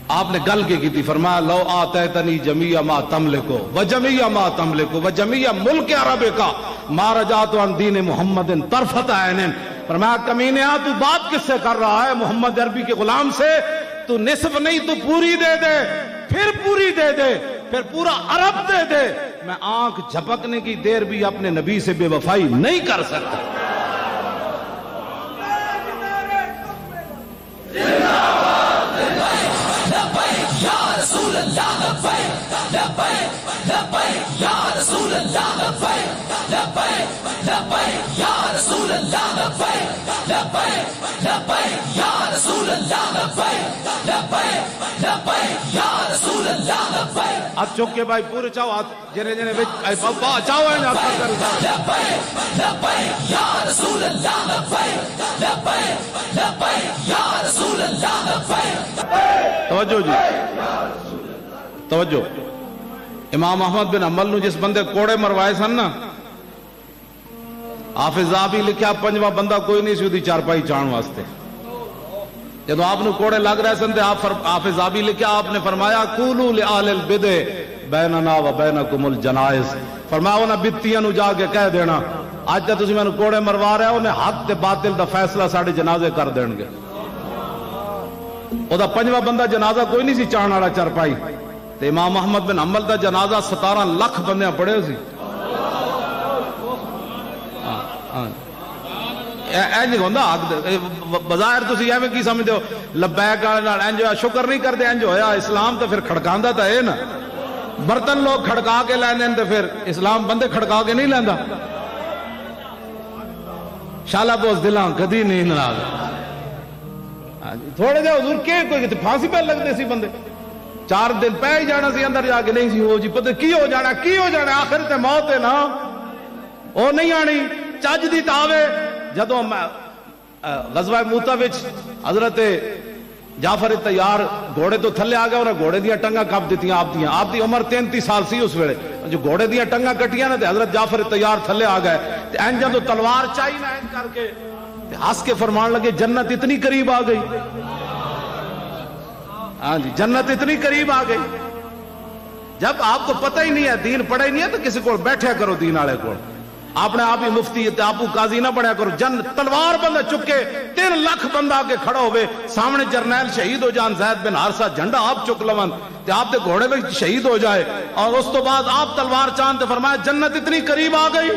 آپ نے گل کی تھی، فرمایا لو آتیتنی جمیع ما تملکو وجمیع ما تملکو وجمیع ملک عرب کا ما رجعت عن دین محمد طرفت عین. فرمایا کمینیا تو بات کس سے کر رہا ہے؟ محمد عربی کے غلام سے. تو نصف نہیں تو پوری دے دے، پھر پوری دے دے، پھر پورا عرب دے دے. میں آنکھ جھپکنے کی دیر بھی اپنے نبی سے بے وفائی نہیں کر سکتا. اب چک کے بھائی پورے چاہو ہاتھ جنے جنے چاہو ہے نا توجہ جی توجہ. امام احمد بن حنبل نو جس بندے کوڑے مروائے سن نا، حافظ ذہبی لکھیا پنجواں بندہ کوئی نہیں سی دی چارپائی چان واسطے. جدو آپ نے کوڑے لگ رہے سن تے حافظ ذہبی لکھیا، آپ نے فرمایا قولوا لآل البدع بیننا و بینکم الجنائز. فرمایا انہاں بدتیاں نو جا کے کہہ دینا اج تے تسی مینوں کوڑے مروا رہے ہو، انہیں حق تے باطل دا فیصلہ ساڈے جنازے کر دین گے. او دا پنجواں بندہ جنازہ کوئی نہیں سی چان والا چارپائی. تے امام احمد بن حنبل دا جنازہ 17 لاکھ بندیاں پڑھے سی. اینج ہوندا بظاہر تسی ایویں کی سمجھدے ہو لبیک والے نال انج ہویا، شکر نہیں کردے انج ہویا. اسلام تے پھر کھڑکاندا تے اے نا. برتن لوگ کھڑکا کے لیندے تے پھر اسلام بندے کھڑکا کے نہیں لیندا. شالا بوس دلاں کدی نہیں ناراض. تھوڑے جے حضور کے کوئی پھانسی پہ لگدے سی بندے. 4 دن پہ ہی جانا سی اندر جا کے نہیں سی ہو جی پتہ کی ہو جانا آخر تے موت ہے نا. وہ نہیں آنی چج دی تاوے. جدو غزوہ موتا وچ حضرت جعفر تیار گھوڑے تو تھلے آ گئے، انہیں گھوڑے دیا ٹنگا کپ دیتی. آپ دی عمر 33 سال سی اس ویلے. جو گھوڑے دیا ٹنگا کٹیاں نا تے حضرت جعفر تیار تھلے آ گئے. این جدو تلوار چائی نا این کر کے ہنس کے فرمان لگے جنت اتنی قریب آ گئی. ہاں جی جنت اتنی قریب آ گئی. جب آپ کو پتہ ہی نہیں ہے، دین پڑھا ہی نہیں ہے، تو کسی کو بیٹھے کرو دین والے کو. اپنے آپ ہی مفتی آپ قاضی نہ بڑھیا کرو. تلوار بندہ چک کے 3 لاکھ بندہ آ کے کھڑا ہوئے سامنے. جرنیل شہید ہو جان زید بن حارثہ جھنڈا آپ چک لون تے آپ دے گھوڑے میں شہید ہو جائے. اور اس تو بعد آپ تلوار چاند فرمایا جنت اتنی قریب آ گئی.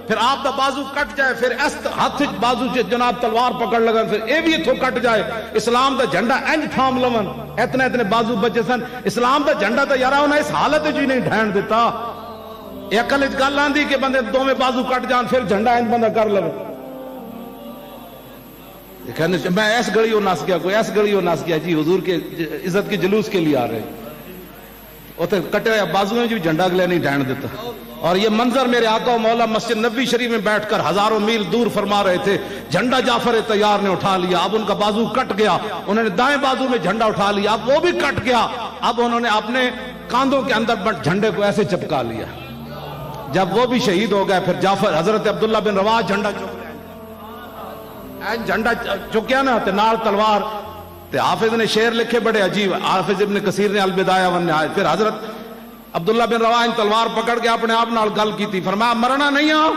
پھر آپ دا بازو کٹ جائے، پھر اس ہاتھ بازو سے جناب تلوار پکڑ لگن، پھر اے بھی اتھوں کٹ جائے. اسلام دا جھنڈا انج تھام لون. اتنے بازو بچے سن. اسلام دا جھنڈا تو یار انہیں اس حالت جی نہیں ڈھین دیتا. عقل گل آندی کہ بندے دونوں بازو کٹ جان پھر جھنڈا انج بندہ کر لو. کہنے میں ایس گڑیوں نس گیا, کوئی ایس گڑیوں نس گیا جی, حضور کے عزت کے جلوس کے لیے آ رہے, اتنے کٹے ہوئے بازو میں جو جھنڈا گلے نہیں ڈھائن دیتا. اور یہ منظر میرے آقا و مولا مسجد نبوی شریف میں بیٹھ کر ہزاروں میل دور فرما رہے تھے, جھنڈا جعفر تیار نے اٹھا لیا, اب ان کا بازو کٹ گیا, انہوں نے دائیں بازو میں جھنڈا اٹھا لیا, اب وہ بھی کٹ گیا, اب انہوں نے اپنے کاندھوں کے اندر جھنڈے کو ایسے چپکا لیا. جب وہ بھی شہید ہو گئے, پھر جعفر حضرت عبداللہ بن رواحہ جھنڈا جھنڈا چکیا نا تے نال تلوار. تے حافظ نے شعر لکھے بڑے عجیب, حافظ ابن کثیر نے البدایہ والنہایہ. پھر حضرت عبداللہ بن رواحہ تلوار پکڑ کے اپنے آپ نال گل کی تھی, فرمایا مرنا نہیں آ,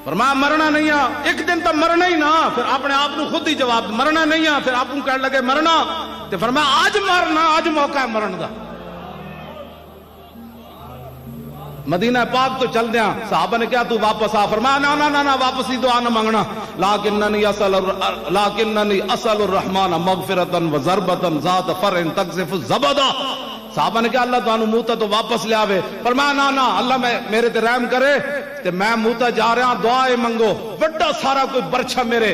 فرمایا مرنا نہیں آ, ایک دن تو مرنا ہی نا. پھر اپنے آپ کو خود ہی جواب مرنا نہیں آ. پھر آپ کو کہنے لگے مرنا, تے فرمایا آج مرنا, آج موقع ہے مرن دا. مدینہ پاک تو چل دیا, صحابہ نے کیا تو واپس آ, فرمایا نا نا نا نا واپس ہی دعا نہ مانگنا, لیکننی اسأل الرحمن مغفرتا وضربتا ذات فرع تقذف الزبدا. صحابہ نے کہا اللہ تعالیٰ موتا تو واپس لے آوے. فرمایا نا نا اللہ میرے تے رحم کرے, تے میں موتا جا رہا دعائیں منگو, بڑا سارا کوئی برچھا میرے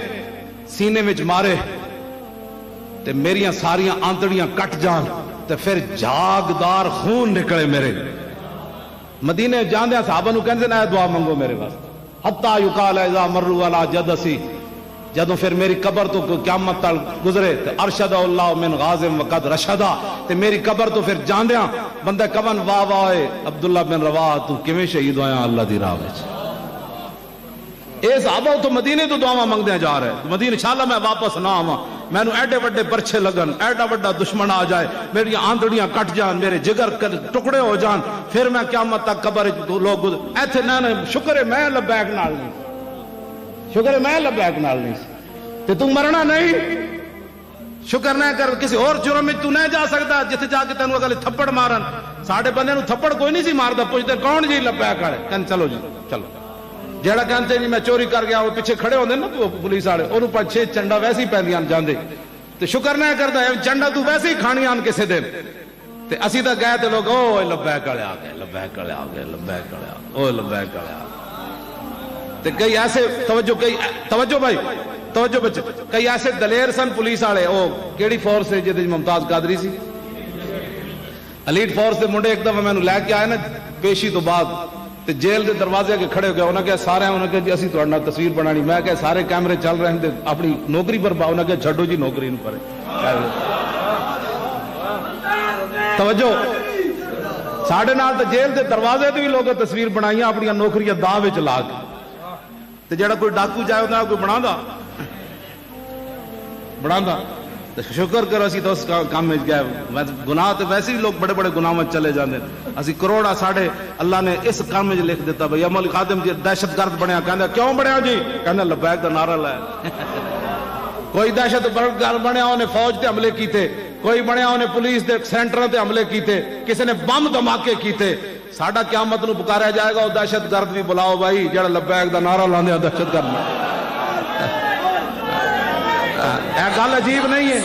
سینے میں مارے تے میریاں ساریاں آنتڑیاں کٹ جان, تے پھر جاگدار خون نکلے میرے. مدینے جاندے صحابہ نو کہندے نا دعا منگو میرے واسطے, حتی یقال اذا مروا علی جدسی, جدوں پھر میری قبر تو قیامت تک گزرے, تے ارشد اللہ من غازم وقد رشدا, تے میری قبر تو پھر جاندیاں بندہ کون واہ واہ عبداللہ بن رواحہ تو کیویں شہید ہویا اللہ دی راہ وچ. اے صحابہ تو مدینے تو دعاواں منگدے جا رہے, مدینے انشاءاللہ میں واپس نہ آواں, مینوں ایڈے وڈے پرچے لگن, ایڈا وڈا دشمن آ جائے, میری آندڑیاں کٹ جان, میرے جگر ٹکڑے ہو جان, پھر میں قیامت تک قبر لوگ ایتھے نہ شکر ہے میں لبیک نال نہیں, شکر ہے میں لبیک نال نہیں, تے تو مرنا نہیں, شکر نہ کر کسی اور جرم میں تو نہ جا سکتا جتھے جا کے تینوں اگلے تھپڑ مارن. ساڈے بندے نو تھپڑ کوئی نہیں سی ماردا, پوچھتے کون جی لبیک والے, کہن چلو جی چلو. جیڑا کہتے جی میں چوری کر گیا, وہ پیچھے کھڑے ہوندے نا پولیس والے, انہوں پر 6 چنڈا ویسے ہی پیندیاں جاندے, تے شکر نہ کردا چنڈا تو ویسے ہی کھانی آن کسے دن. تے اسی تا گئے تے لوگ او لبیک والے آ گئے, لبیک والے آ گئے, لبیک والے آ گئے, او لبیک والے آ گئے. تے کئی ایسے توجہ بھائی توجہ بچے, کئی ایسے دلیر سن پولیس والے, او کیڑی فورس ہے جہدے ممتاز قادری سی, ایلیٹ فورس دے منڈے ایک دفعہ مینوں لے کے آئے نا پیشی تو بعد, تے جیل دے دروازے کے کھڑے ہو گئے, انہاں کہا سارے, انہاں کہا جی اسی تہاڈے نال تصویر بنانی, میں کہا سارے کیمرے چل رہے ہیں تے اپنی نوکری پر انہاں کہا چھڈو جی نوکری نوں پرے. توجہ, ساڈے نال تے جیل دے دروازے تے بھی لوگ تصویر بنائیاں اپنی نوکریاں داں وچ لا کے, تے جڑا کوئی ڈاکو جائے انہاں کوئی بناندا شکر کرو اسی تو اس کام میں گئے. گناہ تو ویسے ہی لوگ بڑے بڑے گناہ میں چلے جاندے, اسی کروڑا ساڑھے اللہ نے اس کام میں لکھ دیتا بھئی عمل خادم جی دہشت گرد بنیا, کہندا کیوں بنیا جی, کہندا لبیک دا نعرہ لایا. کوئی دہشت گرد بنیا انہیں فوج تے حملے کیتے, کوئی بنیا انہیں پولیس دے سینٹر تے حملے کیتے, کسی نے بم دھماکے کیتے. ساڈا قیامت نو پکاریا جائے گا, وہ دہشت گرد بھی بلاؤ بھائی جڑا لبیک دا نعرہ لاندے دہشت گرد میں. یہ گل عجیب نہیں ہے.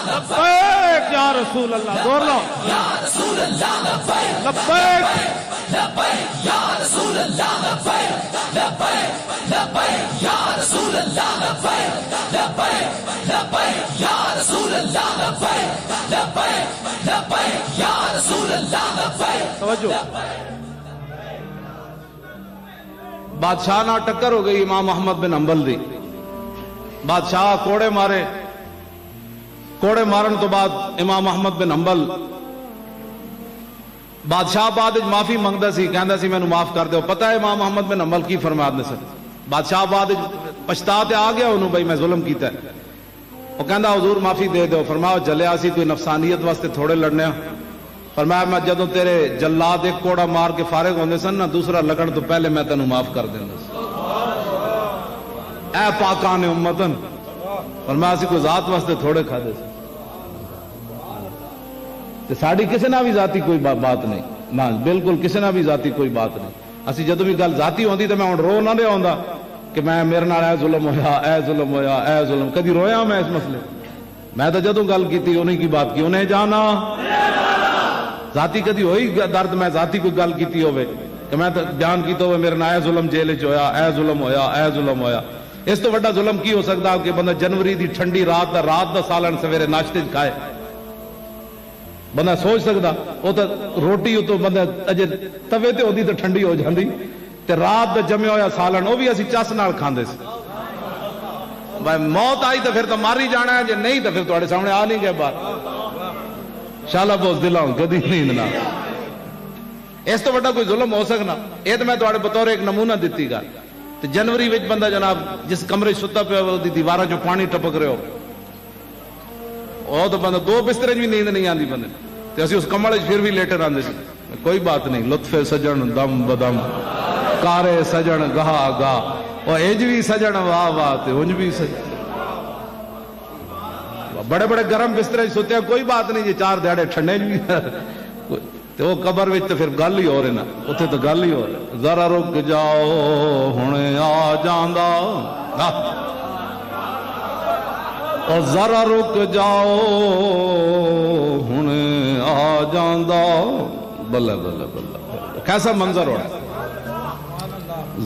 لبیک یا رسول اللہ, دور لو یا رسول اللہ, لبیک لبیک یا رسول اللہ, لبیک لبیک لبیک یا رسول اللہ, لبیک لبیک لبیک یا رسول اللہ, لبیک لبیک لبیک یا رسول اللہ, لبیک. توجہ, بادشاہ نہ ٹکر ہو گئی امام احمد بن حنبل دی. بادشاہ کوڑے مارے, کوڑے مارن تو بعد امام احمد بن حنبل بادشاہ بعد معافی منگدا سی, کہندا سی مینوں معاف کر دیو. پتہ ہے امام احمد بن حنبل کی فرمایا نے سر, بادشاہ بعد پچھتا تے آ گیا انہوں بھائی میں ظلم کیتا ہے, وہ کہندا حضور معافی دے دیو. فرمایا جلیا سی کوئی نفسانیت واسطے تھوڑے لڑنے. فرمایا میں جدوں تیرے جلاد ایک کوڑا مار کے فارغ ہوندے سن نا, دوسرا لگن تو پہلے میں تینوں معاف کر دیندا سی. اے پاکان امتن, فرمایا سی کوئی ذات واسطے تھوڑے کھا دے سی. تے ساڑی کسی نہ بھی ذاتی کوئی بات نہیں نہ بالکل کسی نہ بھی ذاتی کوئی بات نہیں اسی جدو بھی گل ذاتی ہوندی تے میں ہن رو نہ لیا ہوندا کہ میں میرے نال اے ظلم ہویا اے ظلم ہویا اے ظلم کدی رویا میں اس مسئلے میں تو جدو گل کیتی انہیں کی بات کی انہیں جانا ذاتی کدی ہوئی درد میں ذاتی کوئی گل کیتی ہوئے کہ میں بیان کیتا ہوئے میرے نال اے ظلم جیل وچ ہویا اے ظلم ہویا اے ظلم ہویا اس تو بڑا ظلم کی ہو سکتا کہ بندہ جنوری دی ٹھنڈی رات دا سالن سویرے ناشتے کھائے بندہ سوچ سکتا وہ تو روٹی تو بندہ اجے توے تے ہوندی تے ٹھنڈی ہو جاندی تے رات دا جمع ہویا سالن وہ بھی اسی چس نال کھاندے سی بھائی موت آئی تو پھر تو ماری جانا ہے جے نہیں تو پھر تواڈے سامنے آ نہیں گئے بات شالا بوز دلاؤں کدی نیند نہ اس تو بڑا کوئی ظلم ہو سکنا یہ تو میں تواڈے بطور ایک نمونہ دتی گا تے جنوری وچ بندہ جناب جس کمرے ستا پیا دی دیواراں چوں پانی ٹپک رہے ہو وہ تو بندہ دو بسترے بھی نیند نہیں آتی بندے تے اسی اس کمرے پھر بھی لیٹے رہندے سی کوئی بات نہیں لطف سجن دم بدم کارے سجن گاہ گاہ وہ اج بھی سجن واہ واہ تے انج بھی سجن بڑے بڑے گرم بسترے سوتے کوئی بات نہیں جی چار دیہڑے ٹھنڈے بھی تے وہ قبر وچ تے پھر گل ہی ہو رہی نا اتنے تو گل ہی ہو رہی ذرا رک جاؤ ہنے آ جاندا اور ذرا رک جاؤ ہنے آ جاندا بلے بلے بلے کیسا منظر ہو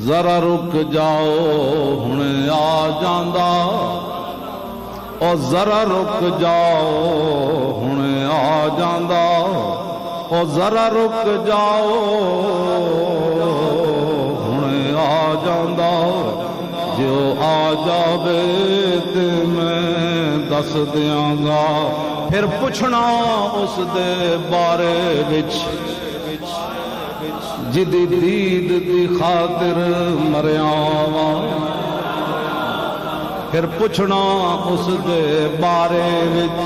ذرا رک جاؤ ہنے آ جاندا اور ذرا رک جاؤ ہنے آ جاندا اور ذرا رک جاؤ ہنے آ جاندا جو آ جاوے تے میں دس دیاں گا پھر پوچھنا اس دے بارے وچ جدی دید دی خاطر مریاں واں پھر پوچھنا اس دے بارے وچ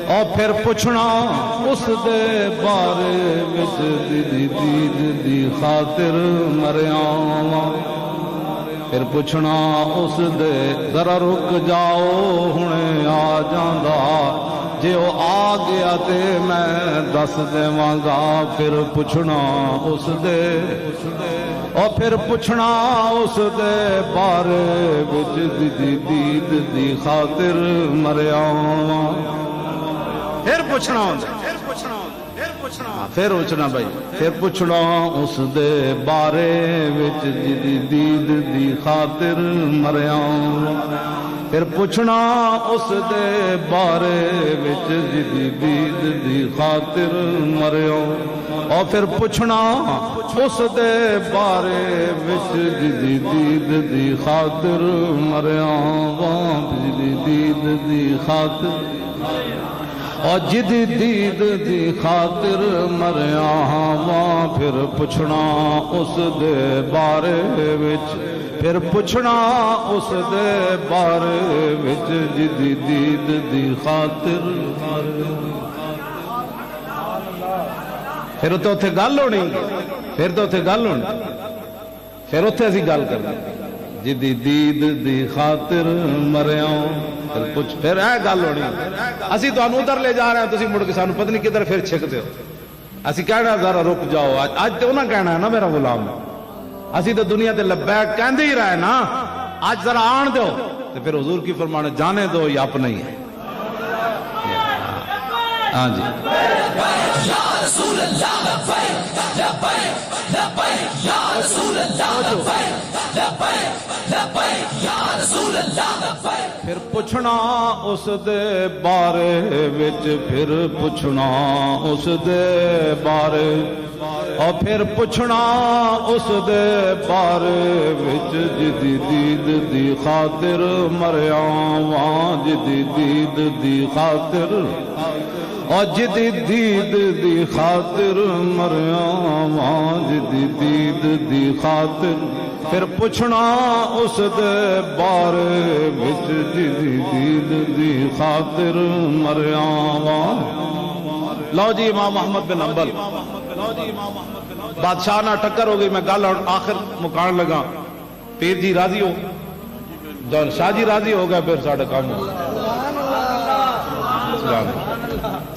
اور پھر پوچھنا اس دے بارے وچ جدی دید دی خاطر مریاں واں پھر پوچھنا اس دے ذرا رک جاؤ ہنے آ جاندا جے وہ آ گیا تے میں دس دیواں گا پھر پوچھنا اس دے اور پھر پوچھنا اس دے بارے وچ دی دید دی خاطر مریاں پھر پوچھنا پھر پوچھنا بھائی پھر پوچھنا اس دے بارے وچ جدی دید دی خاطر مریاں پھر پوچھنا اس دے بارے وچ جدی دید دی خاطر مریاں اور پھر پوچھنا اس دے بارے وچ جدی دید دی خاطر مریاں جدی دید دی خاطر اور جدی دید دی خاطر مریاں واں پھر پوچھنا اس دے بارے وچ پھر پوچھنا اس دے بارے وچ جدی دید دی خاطر پھر تو اتھے گل ہونی پھر تو اتھے گل ہونی پھر اتھے اسی گل کرنا جدی دید دی خاطر مریاں پھر اے گل ہونی اسی تو ادھر لے جا رہے ہیں تسی مڑ کے سانو پتہ نہیں کدھر پھر چھکتے ہو اسی کہنا ذرا رک جاؤ آج تو نہ کہنا ہے نا میرا غلام اسی تو دنیا تے لبیک کہندے ہی رہے نا آج ذرا آن دو تو پھر حضور کی فرمانے جانے دو یا اپنا ہی ہے ہاں جی یا رسول اللہ لبیک لبیک لبیک یا رسول اللہ لبیک لبیک لبیک یا رسول اللہ لبیک پھر پوچھنا اس دے بارے وچ پھر پوچھنا اس دے بارے اور پھر پوچھنا اس دے بارے وچ جدی دید دی خاطر مریاں واں جدی دید دی خاطر اور جدی دید دی خاطر مریاں واں جدی دید دی خاطر پھر پوچھنا اس دے بارے وچ جدی دید دی خاطر مریاں واں لو جی امام محمد بن حنبل بادشاہ نہ ٹکر ہو گئی میں گل آخر مکان لگا پیر جی راضی ہو جان شاہ جی راضی ہو گئے پھر ساڑھے کام ہو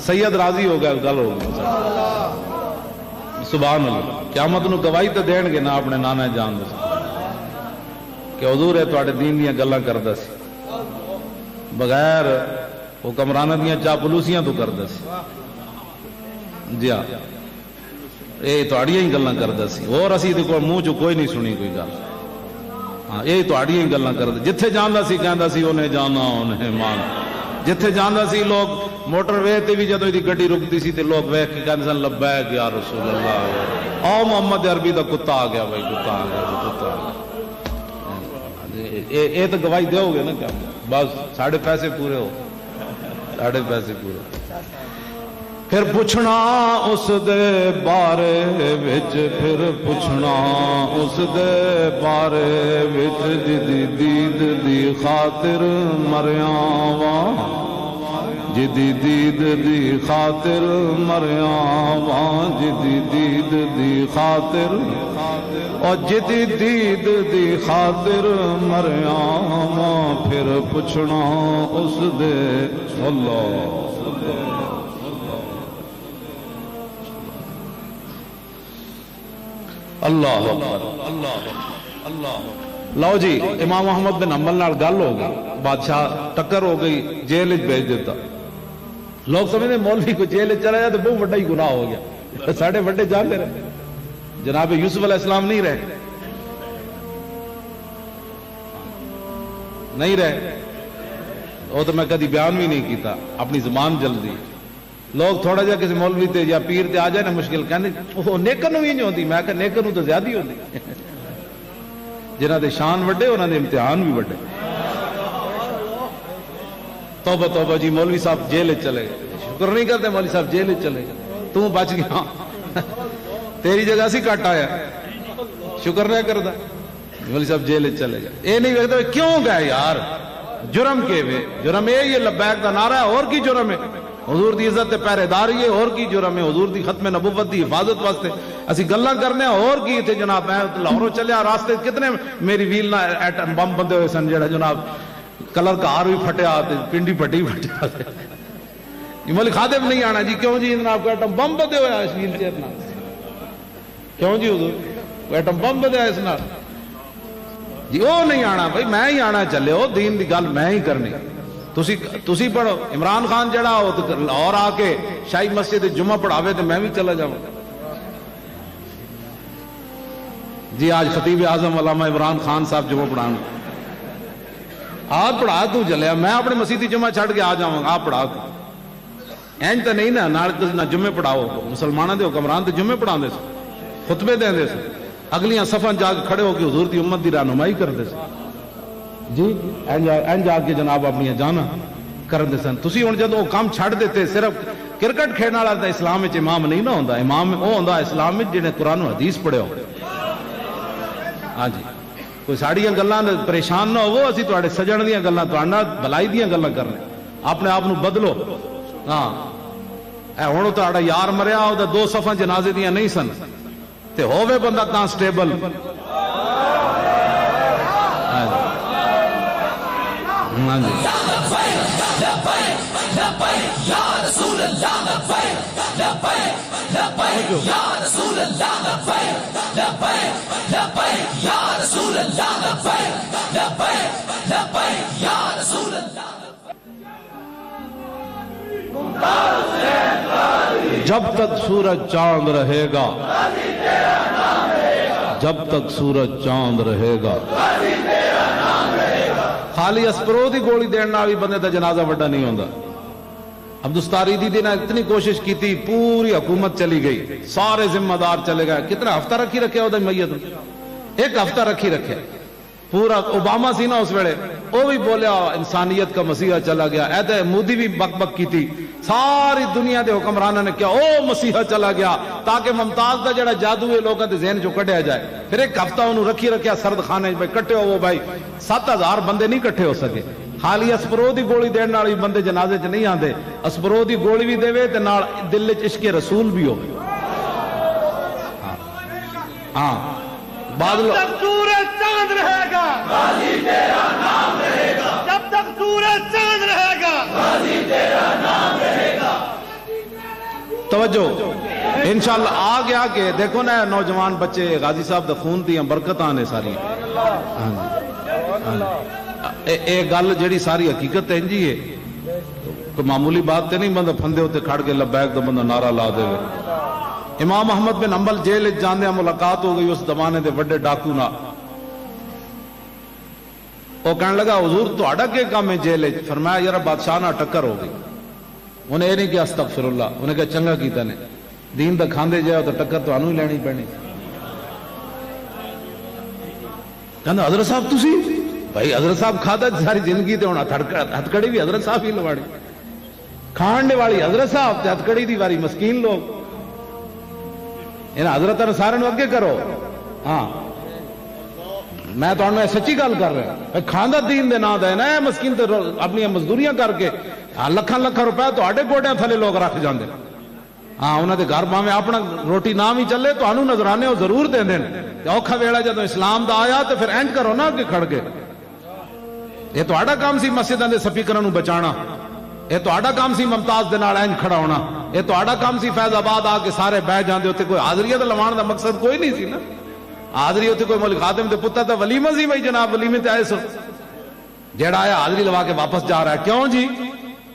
سید راضی ہو گیا گل ہو گئی سبحان اللہ قیامت نو گواہی تو دین گے نہ اپنے نانا جان دے کہ حضور ہے تواڈے دین دیاں گلاں کردا سی بغیر حکمراناں دیاں چاپلوسیاں تو کردا سی جی ہاں یہ تواڈیاں ہی گلاں کردا سی اور اسی دے کول منہ چ کوئی نہیں سنی کوئی گل ہاں یہ تواڈیاں ہی گلاں کردا جتھے جاندا سی کہندا سی انہیں جانا انہیں مان جتھے جاندا سی لوگ موٹر وے تے بھی جدوں دی گڈی رکتی سی تے لوگ ویکھ کے کہندے سن لبیک یا رسول اللہ او محمد عربی دا کتا آ گیا بھائی کتا آ گیا کتا آ گیا یہ تو گواہی دیو گے نا کیا بس ساڑھے پیسے پورے ہو ساڑھے پیسے پورے پھر پوچھنا اس دے بارے وچ پھر پوچھنا اس دے بارے وچ جدی دید دی خاطر مریاں وا جدی دید دی خاطر مریاں وا جدی دید دی خاطر اور جدی دید دی خاطر مریاں وا پھر پوچھنا اس دے اللہ اللہ لو جی امام محمد بن حنبل نال گل ہو گئی بادشاہ ٹکر ہو گئی جیل بھیج دیتا لوگ سمجھتے مولوی کو جیل چلا جائے تو بہت بڑا ہی گناہ ہو گیا ساڑھے بڑے جانتے رہے جناب یوسف علیہ السلام نہیں رہے وہ تو میں کدی بیان بھی نہیں کیتا اپنی زبان جلدی لوگ تھوڑا جا کسی مولوی تے یا پیر تے آ جائے نا مشکل کہنے وہ نیکر نو ہی نہیں ہوتی میں کہ نیکر نو تو زیادہ ہی ہوتی جنہ دے شان وڈے انہاں دے امتحان بھی وڈے توبہ توبہ جی مولوی صاحب جیل چلے گئے شکر نہیں کرتے مولوی صاحب جیل چلے گئے تو بچ گیا تیری جگہ سی کٹ آیا شکر نہیں کرتا مولوی صاحب جیل چلے گئے یہ نہیں ویکھدا کیوں گئے یار جرم کے وے جرم یہ لبیک دا نعرہ ہے اور کی جرم ہے حضور دی عزت پہرے داری ہے اور کی جرم ہے حضور دی ختم نبوت دی حفاظت واسطے اسی گلاں کرنے اور کی تھے جناب میں لاہوروں چلیا راستے کتنے میری ویل نہ ایٹم بم بندے ہوئے سن جڑا جناب کلر کار بھی پھٹیا پنڈی پھٹی پھٹیا مولوی خادم نہیں آنا جی کیوں جی جناب کو ایٹم بم بندے ہوئے اس ویل چیئر نال کیوں جی حضور ایٹم بم بندے اس نال جی وہ نہیں آنا بھائی میں ہی آنا چلے ہو دین دی گل میں ہی کرنی تسی پڑھو عمران خان جڑا ہو تو اور آ کے شاہی مسجد جمعہ پڑھاوے تو میں بھی چلا جاؤں جی آج خطیب اعظم علامہ عمران خان صاحب جمعہ پڑھانا آپ پڑھا تو چلیا میں اپنے مسجد جمعہ چھڑ کے آ جاؤں آپ پڑھا تو اینج تو نہیں نا نہ جمعے پڑھاؤ مسلمانوں دے حکمران تو جمعے پڑھا دے سو خطبے دیں دے سو اگلیاں صفاں جا کے کھڑے ہو کے حضور دی امت دی رہنمائی کر دے سو جی اینج آ کے جناب اپنی جانا کرتے سن تسی ہوں جب وہ کام چھڑ دیتے صرف کرکٹ کھیلنے والا تو اسلام میں امام نہیں نہ ہوتا امام وہ ہوتا اسلام میں جنہیں قرآن و حدیث پڑھے ہو ہاں جی کوئی ساڑیاں گلاں پریشان نہ ہو اسی تواڈے سجن دیاں گلاں تواڈے بھلائی دیاں گلاں کرنے اپنے آپ نو بدلو ہاں اے ہن تہاڈا یار مریا او دا دو صفاں جنازے دیاں نہیں سن تے ہووے بندہ تاں سٹیبل جب تک سورج چاند رہے گا جب تک سورج چاند رہے گا خالی اسپرو دی گولی دینا بھی بندے دا جنازہ وڈا نہیں ہوندا عبدالستاری دی نے اتنی کوشش کی تھی پوری حکومت چلی گئی سارے ذمہ دار چلے گئے کتنا ہفتہ رکھی رکھے وہ میت ایک ہفتہ رکھی رکھے پورا اوباما سی نا اس ویلے وہ بھی بولیا انسانیت کا مسیحا چلا گیا ایتے مودی بھی بک بک کی تھی ساری دنیا دے حکمرانوں نے کیا او مسیحا چلا گیا تاکہ ممتاز دا جڑا جادو ہے لوگوں دے ذہن جو کٹیا جائے پھر ایک ہفتہ انہوں رکھی رکھیا سرد خانے بھائی کٹے ہو وہ بھائی 7000 بندے نہیں کٹھے ہو سکے خالی اسپرو دی گولی دین والی بندے جنازے چ نہیں آندے اسپرو دی گولی بھی دے تے نال دل وچ عشق رسول بھی ہو ہاں بادل جب تک سورج چاند رہے گا غازی تیرا نام رہے گا جب تک سورج چاند رہے گا غازی تیرا نام رہے گا توجہ انشاءاللہ آ گیا کہ دیکھو نا نوجوان بچے غازی صاحب دا خون دیاں برکتاں نے ساری ایک گل جڑی ساری حقیقت ہے جی ہے کوئی معمولی بات تے نہیں بندہ پھندے ہوتے کھڑ کے لبیک دا بندہ نعرہ لا دے امام احمد بن حنبل جیل جاندے ملاقات ہو گئی اس زمانے دے بڑے ڈاکو نال وہ کہنے لگا حضور تہاڈا کے کام ہے جیل وچ فرمایا یار بادشاہ نال ٹکر ہو گئی انہیں یہ نہیں کہا استغفر اللہ انہیں کہا چنگا کیتا نے دین دا کھاندے جاؤ تو ٹکر تو انہوں ہی لینی پڑنی کہنا حضرت صاحب تسی بھائی حضرت صاحب کھادا ساری زندگی تے ہونا ہتھکڑی بھی حضرت صاحب ہی لواڑی کھاننے والی حضرت صاحب تے ہتھکڑی دی واری مسکین لوگ انہاں حضرت نے سارے اگے کرو ہاں میں تو انہوں نے سچی گل کر رہا کھاندہ دین دے نا دے نا مسکین تے اپنی مزدوریاں کر کے لکھاں لکھاں روپے تو آڈے گوڑیاں تھلے لوگ رکھ جاندے ہاں انہوں نے گھر باہمیں اپنا روٹی نام ہی چلے تو انہوں نظرانے وہ ضرور دیں دیں اوکھا ویڑا جدو اسلام دا آیا تو پھر اینڈ کرو نا کہ کھڑ کے یہ تو آڈا کام سی مسجدان دے سپیکرانوں بچانا یہ تو آڈا کام سی ممتاز دے نال اینڈ کھڑا ہونا یہ تو آڈا کام سی فیض آباد آ کے سارے بہ جاندے ہوتے کوئی حاضریہ دا لوان دا مقصد کوئی نہیں سی نا حاضری ہوتے کوئی ملک خادم دے پتہ تا ولیمہ سی بھائی جناب ولیمے تے آئے سو جیڑا آیا حاضری لوا کے واپس جا رہا ہے کیوں جی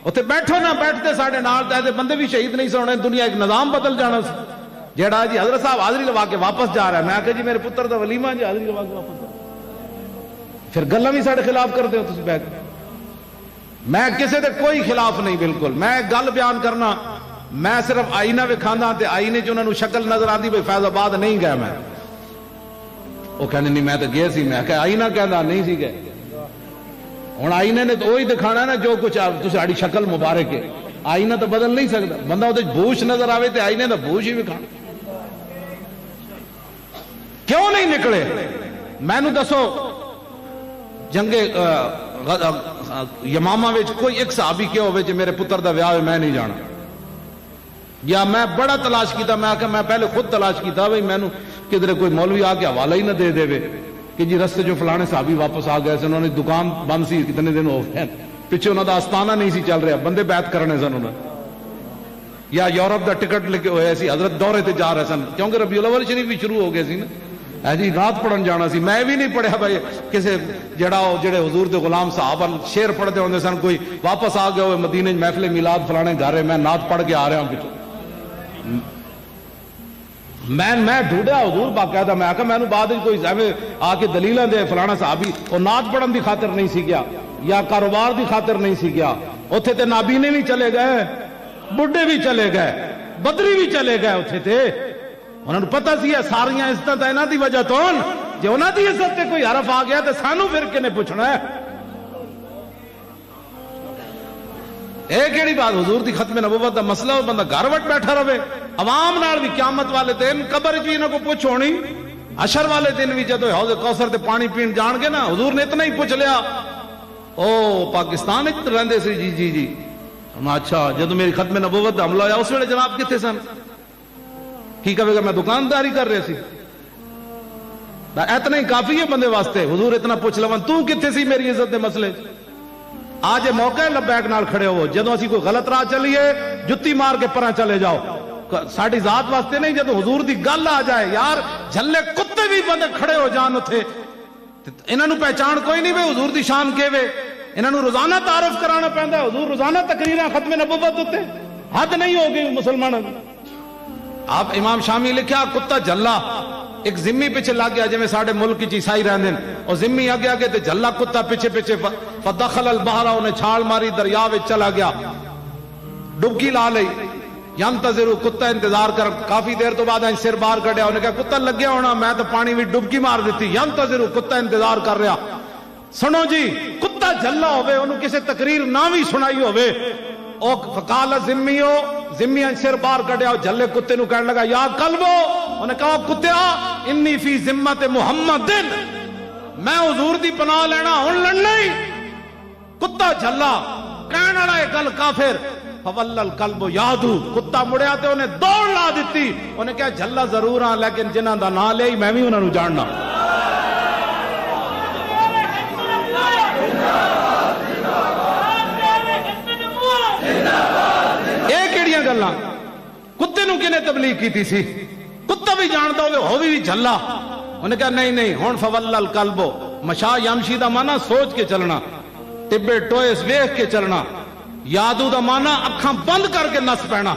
اتنے بیٹھو نہ بیٹھتے ساڑھے نال تے بندے بھی شہید نہیں سونے دنیا ایک نظام بدل جانا سی جیڑا جی حضرت صاحب حاضری لوا کے واپس جا رہا ہے میں آکے جی میرے پتر دا ولیمہ جی حاضری لوا کے واپس جا پھر گلہ بھی ساڑھے خلاف کر دے ہو تسی بیٹھ میں کسے دے کوئی خلاف نہیں بالکل میں گل بیان کرنا میں صرف آئینہ وکھانا تے آئینے جو انہوں شکل نظر آتی بھئی فیض آباد نہیں گیا میں وہ کہنے نہیں میں تو گیا سی میں کہ آئینہ کہنا نہیں سی گئے ہوں آئینے نے تو وہی دکھانا نا جو کچھ تاری شکل مبارک ہے آئینہ تو بدل نہیں سکتا بندہ وہ بوش نظر آئے تو آئینے تو بوش ہی دکھانا کیوں نہیں نکلے میں نو دسو جنگ یمامہ وچ کوئی ایک صحابی کیا ہوئے جو میرے پتر دا ویاہ میں نہیں جانا یا میں بڑا تلاش کیتا میں پہلے خود تلاش کیتا بھئی میں نو کدھر کوئی مولوی آ کے حوالہ ہی نہ دے دے کہ جی رستے جو فلانے صحابی واپس آ گئے انہوں نے دکان بند سی کتنے دن ہو گئے پیچھے انہوں دا آستانہ نہیں سی چل رہا بندے بیعت کرنے سن انہوں یا یورپ دا ٹکٹ لے کے ہوئے سی حضرت دورے تے جا رہے سن کیونکہ ربیع الاول شریف بھی شروع ہو گئے سی نا جی رات پڑھن جانا سی میں بھی نہیں پڑھیا بھائی کسے جڑے حضور دے غلام صحابہ شعر پڑھتے ہوندے سن کوئی واپس آ گئے ہوئے مدینے محفل میلاد فلانے گھر میں نعت پڑھ کے آ رہا ہوں پیچھے میں ڈھونڈیا حضور باقاعدہ میں آکا میں نے بعد کوئی آ کے دلیلاں دے فلانا صحابی وہ نعت پڑھن دی خاطر نہیں سی گیا یا کاروبار دی خاطر نہیں سی گیا اتھے تے نابینے بھی چلے گئے بڈھے بھی چلے گئے بدری بھی چلے گئے اتھے تے انہوں نے پتہ سی ہے ساریاں عزت انہاں دی وجہ تو جے انہاں دی عزت تے کوئی حرف آ گیا تے سانو پھر کنے پوچھنا ہے ایک ایڑی بات حضور دی ختم نبوت دا مسئلہ ہو بندہ گھر وٹ بیٹھا رہے عوام نال بھی قیامت والے دن قبر جی انہوں کو پوچھ ہونی عشر والے دن بھی جدو حوض کوثر تے پانی پین جان گے نا حضور نے اتنا ہی پوچھ لیا او پاکستان رہندے سی جی جی جی اچھا جدو میری ختم نبوت دا حملہ ہوا اس ویلے جناب کتنے سن کی کہے گا میں دکانداری کر رہے سی اتنا ہی کافی ہے بندے واسطے حضور اتنا پوچھ لون تو کتنے سی میری عزت دے مسئلے آج موقع ہے لبیک نال کھڑے ہو جدو اسی کوئی غلط راہ چلیے جتی مار کے پرا چلے جاؤ ساڑی ذات واسطے نہیں جدو حضور دی گل آ جائے یار جھلے کتے بھی بندے کھڑے ہو جان اتھے انہاں نو پہچان کوئی نہیں بے حضور دی شان کے وے انہاں نو روزانہ تعارف کرانا پیندا ہے حضور روزانہ تقریراں ختم نبوت ہوتے حد نہیں ہو گئی مسلمانوں آپ امام شامی لکھیا کتا جھلا ایک ذمی پیچھے لگ گیا جویں ساڈے ملک وچ عیسائی رہندے اور ذمی اگے اگے تے جھلا کتا پیچھے پیچھے فدخل البحر انہیں چھال ماری دریا وچ چلا گیا ڈبکی لا لئی ینتظر کتا انتظار کر کافی دیر تو بعد سر باہر کڈیا انہیں کہا کتا لگیا ہونا میں تو پانی وچ ڈبکی مار دیتی ینتظر کتا انتظار کر رہا سنو جی کتا جھلا ہوے انہوں کسے تقریر نہ بھی سنائی ہوے او فقال ذمیو ذمی سر باہر کڈیا جھلے کتے نو کہنے لگا یا کلبو انہیں کہا کتیا انی فی ذمت محمد میں حضور دی پناہ لینا ہن لڑنا ہی کتا جھلا کہنے والا ہے گل کافر فول القلب یادو کتا مڑیا تے انہیں دوڑ لا دیتی انہیں کہا جھلا ضرور ہاں لیکن جنہاں دا نام لے میں بھی انہاں نو جاننا نو کنے تبلیغ کی تھی سی کتا بھی جانتا ہو بھی جھلا انہیں کہا نہیں نہیں ہون فول القلبو مشا یمشی دا مانا سوچ کے چلنا ٹبے ٹوئس ویخ کے چلنا یادو دا مانا اکھاں بند کر کے نس پینا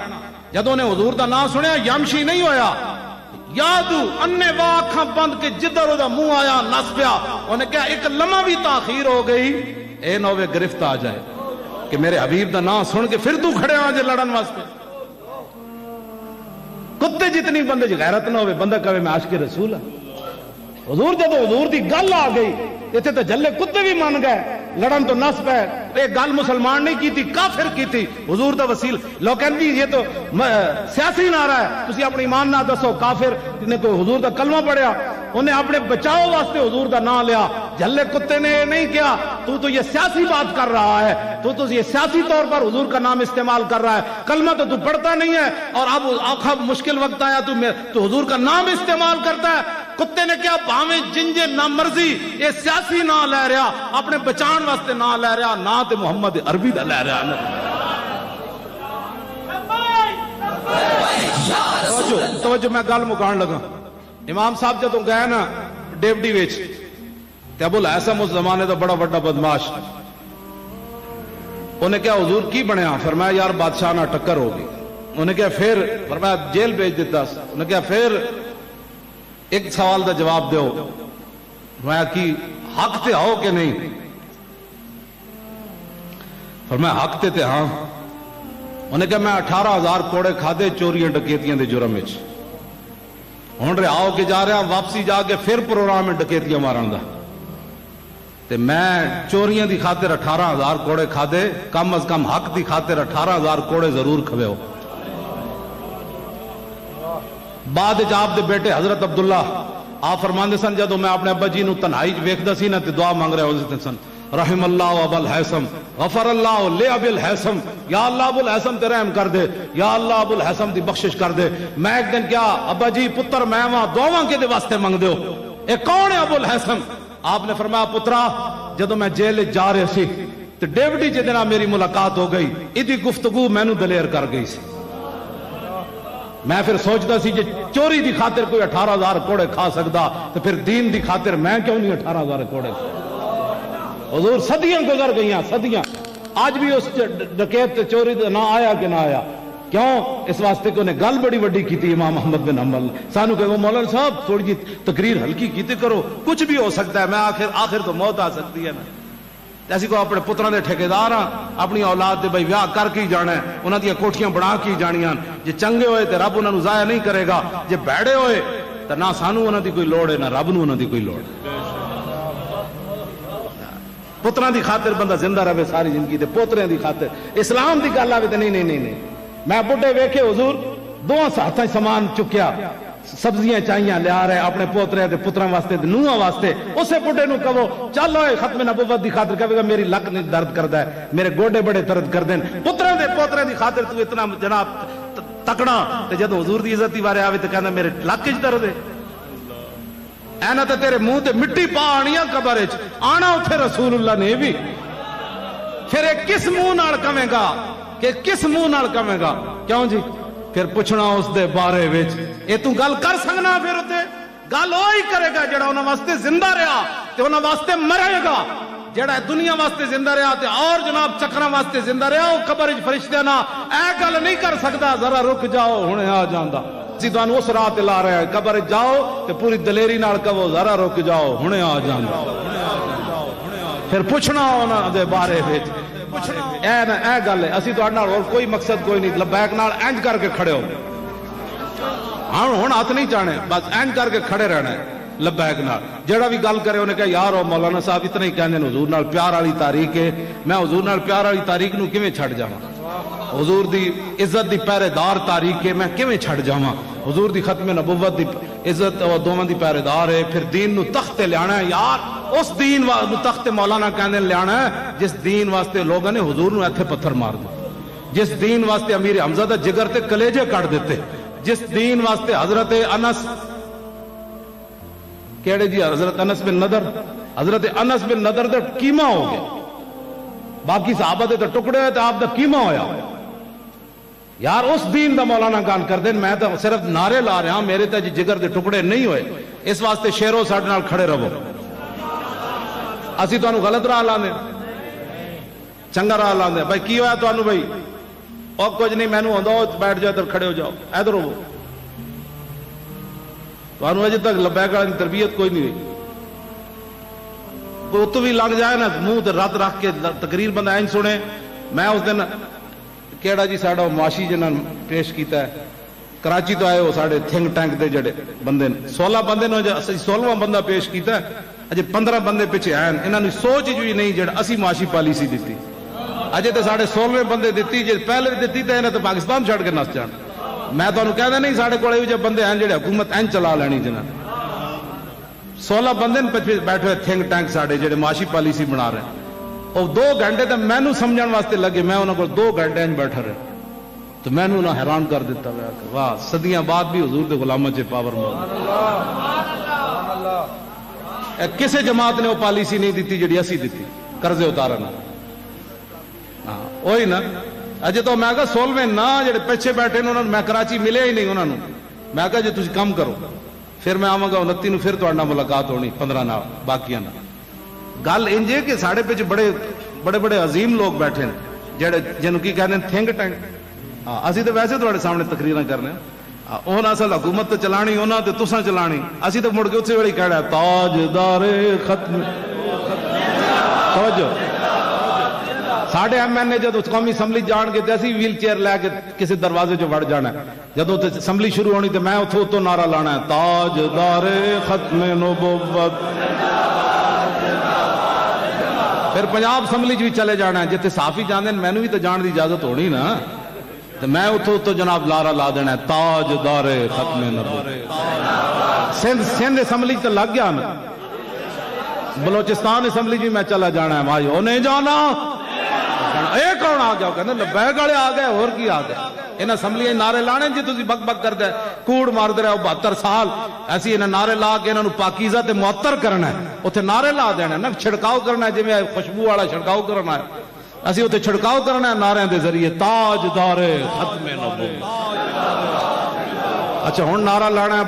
جدوں نے حضور دا نام سنیا یمشی نہیں ہویا یادو انے وا اکھاں بند کے جدھر دا منہ آیا نس پیا انہیں کہا ایک لمحہ بھی تاخیر ہو گئی اے نوے گرفت آ جائے کہ میرے حبیب دا نام سن کے پھر تو کھڑے آجے لڑن واسطے کتے جتنی بندے غیرت نہ ہوئے بندہ کہے میں عاشق رسول ہوں حضور جب حضور دی گل آ گئی اتنے تو جلے کتے بھی مان گئے لڑن تو نس پہ ایک گل مسلمان نہیں کی تھی کافر کی تھی حضور دا وسیل لوگ کہتے یہ تو سیاسی نعرہ ہے تسی اپنی ایمان نہ دسو کافر نے کوئی حضور دا کلمہ پڑھیا انہیں اپنے بچاؤ واسطے حضور دا نام لیا جلے کتے نے نہیں کیا تو یہ سیاسی بات کر رہا ہے تو یہ سیاسی طور پر حضور کا نام استعمال کر رہا ہے کلمہ تو پڑھتا نہیں ہے اور اب مشکل وقت آیا تو حضور کا نام استعمال کرتا ہے کتے نے کیا بھاویں جنجے نہ مرضی یہ سیاسی نہ لے رہا اپنے بچان واسطے نہ لے رہا نہ تے محمد عربی دا لے رہا توجہ میں گل مکان لگا امام صاحب جدوں گئے نا ڈیوٹی وچ تے ابو الحسن اس زمانے دا بڑا بڑا بدماش انہیں کیا حضور کی بنیا فرمایا یار بادشاہ نہ ٹکر ہوگی انہیں کیا پھر فرمایا جیل بھیج دیتا انہیں کیا پھر ایک سوال دا جواب دیو فرمایا کی حق تے ہو کہ نہیں فرمایا حق تے ہاں انہیں کہا میں 18,000 کوڑے کھادے چوریاں ڈکیتیاں دے جرم وچ ہن رہا ہو کے جا رہا واپسی جا کے پھر پروگرام میں ڈکیتیاں مارن دا تے میں چوریاں دی خاطر 18,000 کوڑے کھادے کم از کم حق دی خاطر 18,000 کوڑے ضرور کھوے ہو بعد آپ دے بیٹے حضرت عبداللہ آپ فرماندے سن جدو میں اپنے ابا جی نو تنہائی ویکھدا سی نا تے دعا مانگ رہے ہوندے سن رحم اللہ ابا الحسن غفر اللہ لے ابی الحسن یا اللہ ابو الحسن تے رحم کر دے یا اللہ ابو الحسن دی بخشش کر دے میں ایک دن کیا ابا جی پتر میں وہاں دعاواں کے دے واسطے مانگ دیو اے کون ہے ابو الحسن آپ نے فرمایا پترا جدو میں جیل جا رہے سی تے ڈیوٹی جے دن میری ملاقات ہو گئی ادی گفتگو مینوں دلیر کر گئی سی میں پھر سوچتا سی جے چوری دی خاطر کوئی 18,000 کوڑے کھا سکدا تو پھر دین دی خاطر میں کیوں نہیں 18,000 کوڑے حضور صدیاں گزر گئیاں صدیاں آج بھی اس ڈکیت چوری نہ آیا کہ نہ آیا کیوں اس واسطے کہ انہیں گل بڑی وڈی کی تھی امام احمد بن حنبل سانو کہ وہ مولانا صاحب تھوڑی جی تقریر ہلکی کیتے کرو کچھ بھی ہو سکتا ہے میں آخر تو موت آ سکتی ہے نا جیسی کو اپنے پتروں دے ٹھیکیدار ہاں اپنی اولاد دے بھائی ویاہ کر کے جانا ہے انہاں دی کوٹھیاں بنا کے جانیاں جے چنگے ہوئے تے رب انہاں نو ضائع نہیں کرے گا جے بھڑے ہوئے تے نہ سانو انہاں دی کوئی لوڑ ہے نہ رب نو انہاں دی کوئی لوڑ پتروں دی خاطر بندہ زندہ رہے ساری زندگی تے پوتریاں دی خاطر اسلام دی گل آوے تے نہیں نہیں نہیں نہیں میں بڈھے ویکھے حضور دوواں ہاتھاں سامان چکیا سبزیاں چاہیاں لیا رہے اپنے پوترے تے پتراں واسطے تے نوہاں واسطے اسے بڈھے نو کہو چل ہوئے ختم نبوت دی خاطر کہے گا میری لک نہیں درد کردا ہے میرے گوڈے بڑے درد کردے ہیں پتراں دے پوترے دی خاطر تو اتنا جناب تکڑا تے جدوں حضور دی عزت دی بارے آوے تے کہندا میرے لک وچ درد ہے اینا تے تیرے منہ تے مٹی پا آنیاں قبر وچ آنا اوتھے رسول اللہ نے بھی پھر ایک کس منہ نال کہے گا کہ کس منہ نال کہے گا کیوں جی پھر پوچھنا اس دے بارے وچ اے تو گل کر سکنا پھر تے گل وہی کرے گا جڑا انہاں واسطے زندہ رہا تے انہاں واسطے مرے گا جڑا دنیا واسطے زندہ رہا تے اور جناب چکراں واسطے زندہ رہا او قبر وچ فرشتے نا اے گل نہیں کر سکدا ذرا رک جاؤ ہنے آ جاندا اسی تانوں اس راہ تے لا رہے ہیں قبر وچ جاؤ تے پوری دلیری نال کہو ذرا رک جاؤ ہنے آ جاندا پھر پوچھنا انہاں دے بارے وچ اے گل ہے اسی تہاڈے نال اور کوئی مقصد کوئی نہیں لبیک نال انج کر کے کھڑے ہو ہن ہاتھ نہیں چاہنے بس انج کر کے کھڑے رہنا ہے لبیک نال جڑا بھی گل کرے انہیں کہا یار او مولانا صاحب اتنا ہی کہندے حضور نال پیار والی تاریخ ہے میں حضور نال پیار والی تاریخ نو کیویں چھڈ جاواں حضور دی عزت دی پہرے دار تاریخ ہے میں کیویں چھڈ جاواں حضور دی ختم نبوت دی عزت اور دوواں دی پہرے دار ہے پھر دین نو تخت تے لیانا ہے یار اس دین نو تخت مولانا کہندے لیانا ہے جس دین واسطے لوگوں نے حضور نو ایتھے پتھر مار دتے جس دین واسطے امیر حمزہ دا جگر تے کلیجے کٹ دیتے جس دین واسطے حضرت انس کیڑے جی حضرت انس بن نضر دا کیما ہو گیا باقی صحابہ دے تے ٹکڑے ہوئے تے آپ دا کیما ہویا یار اس دین دا مولانا گل کر دیں، میں تو صرف نعرے لا رہا ہوں، میرے تے جگر دے ٹکڑے نہیں ہوئے، اس واسطے شیرو ساڈے نال کھڑے رہو، اسی تانوں غلط راہ لاندے چنگا راہ لاندے۔ بھائی کی ہوا تانوں؟ بھائی اور کچھ نہیں، مینوں آندا بیٹھ جاؤ، ادھر کھڑے ہو جاؤ، ادھر ہو، تانوں اجے تک لبیک والی تربیت کوئی نہیں ہوئی، اتو بھی لگ جائے نا منہ تے رت رکھ کے تقریر بندہ این سنے۔ میں اس دن کیڑا جی ساڈا معاشی جنہاں پیش کیتا ہے، کراچی تو آئے وہ ساڈے تھنک ٹینک دے جڑے بندے نے 16 بندے نے، اسی 16واں بندہ پیش کیتا ہے، اجے 15 بندے پیچھے آئے، انہاں نے سوچ جو نہیں جڑا اسی معاشی پالیسی دیتی، اجے تے ساڈے 16ویں بندے دیتی، جے پہلے دیتی تے انہاں تے پاکستان چھڑ کے نس جان۔ میں تانوں کہدا نہیں ساڈے کول ایہو جے بندے ہیں جڑے حکومت این چلا لینی، جنہاں 16 بندے پیچھے بیٹھے تھنک ٹینک ساڈے جڑے معاشی پالیسی بنا رہے ہیں، اور 2 گھنٹے تے مینوں سمجھن واسطے لگے، میں انہاں کول 2 گھنٹے بیٹھا رہا تو مینوں نہ حیران کر دیتا ہوا کہ واہ صدیاں بعد بھی حضور دے غلاماں چ پاور موجود۔ کسے جماعت نے وہ پالیسی نہیں دیتی جڑی اسی دیتی، قرضے اتارن۔ ہاں وہی نا، اجے تو میں کہا 16ویں نہ جڑے پیچھے بیٹھے انہوں نے، میں کراچی ملے ہی نہیں انہوں نے، میں کہا جی تسی کم کرو، پھر میں آواں گا 29 نو، پھر تہاڈے نال ملاقات ہونی 15 نال باقیاں نال۔ گل انج ہے کہ ساڈے پیچھے بڑے بڑے عظیم لوگ بیٹھے ہیں جڑے جنوں کی کہنے تھنک ٹینک۔ ہاں اسی تو ویسے تہاڈے سامنے تقریراں کرنے، انہاں اصل حکومت تو چلانی، انہاں تے تساں چلانی، اسی تو مڑ کے اتھے ویلے کہڑا تاجدار ختم۔ توجہ، ساڈے ایم این اے جدوں قومی اسمبلی جان کے تے اسی ویل چیئر لے کے کسی دروازے چ وڑ جانا ہے، جدوں تے اسمبلی شروع ہونی تے میں اتھوں نعرہ لانا ہے تاجدار ختم نبوت۔ پھر پنجاب اسمبلی چ بھی چلے جانا ہے، جتنے صحافی جاندے ہیں، مینوں بھی تو جان دی اجازت ہونی نا، تو میں اتو جناب لارا لا دینا ہے تاجدار ختم نبوت۔ سندھ اسمبلی تو لگ گیا نا، بلوچستان اسمبلی بھی میں چلا جانا ہے، بھائی وہ نہیں جانا، اے کون آ گیا؟ کہنا لبیک والے آ گئے، اور کی آ گئے؟ انہیں اسمبلی نعرے لانے جی تسی بک بک کر دے کوڑ مار دے رہے ہو 72 سال، ایسی انہیں نعرے لا کے انہوں پاکیزہ تے معطر کرنا ہے، اتنے نعرے لا دینا نا، چھڑکاؤ کرنا ہے، جی میں خوشبو والا چھڑکاؤ کرنا ہے، اسی اتنے چھڑکاؤ کرنا ہے نعرے دے ذریعے تاجدار ختم نبوت۔ اچھا ہن نعرہ لانا ہے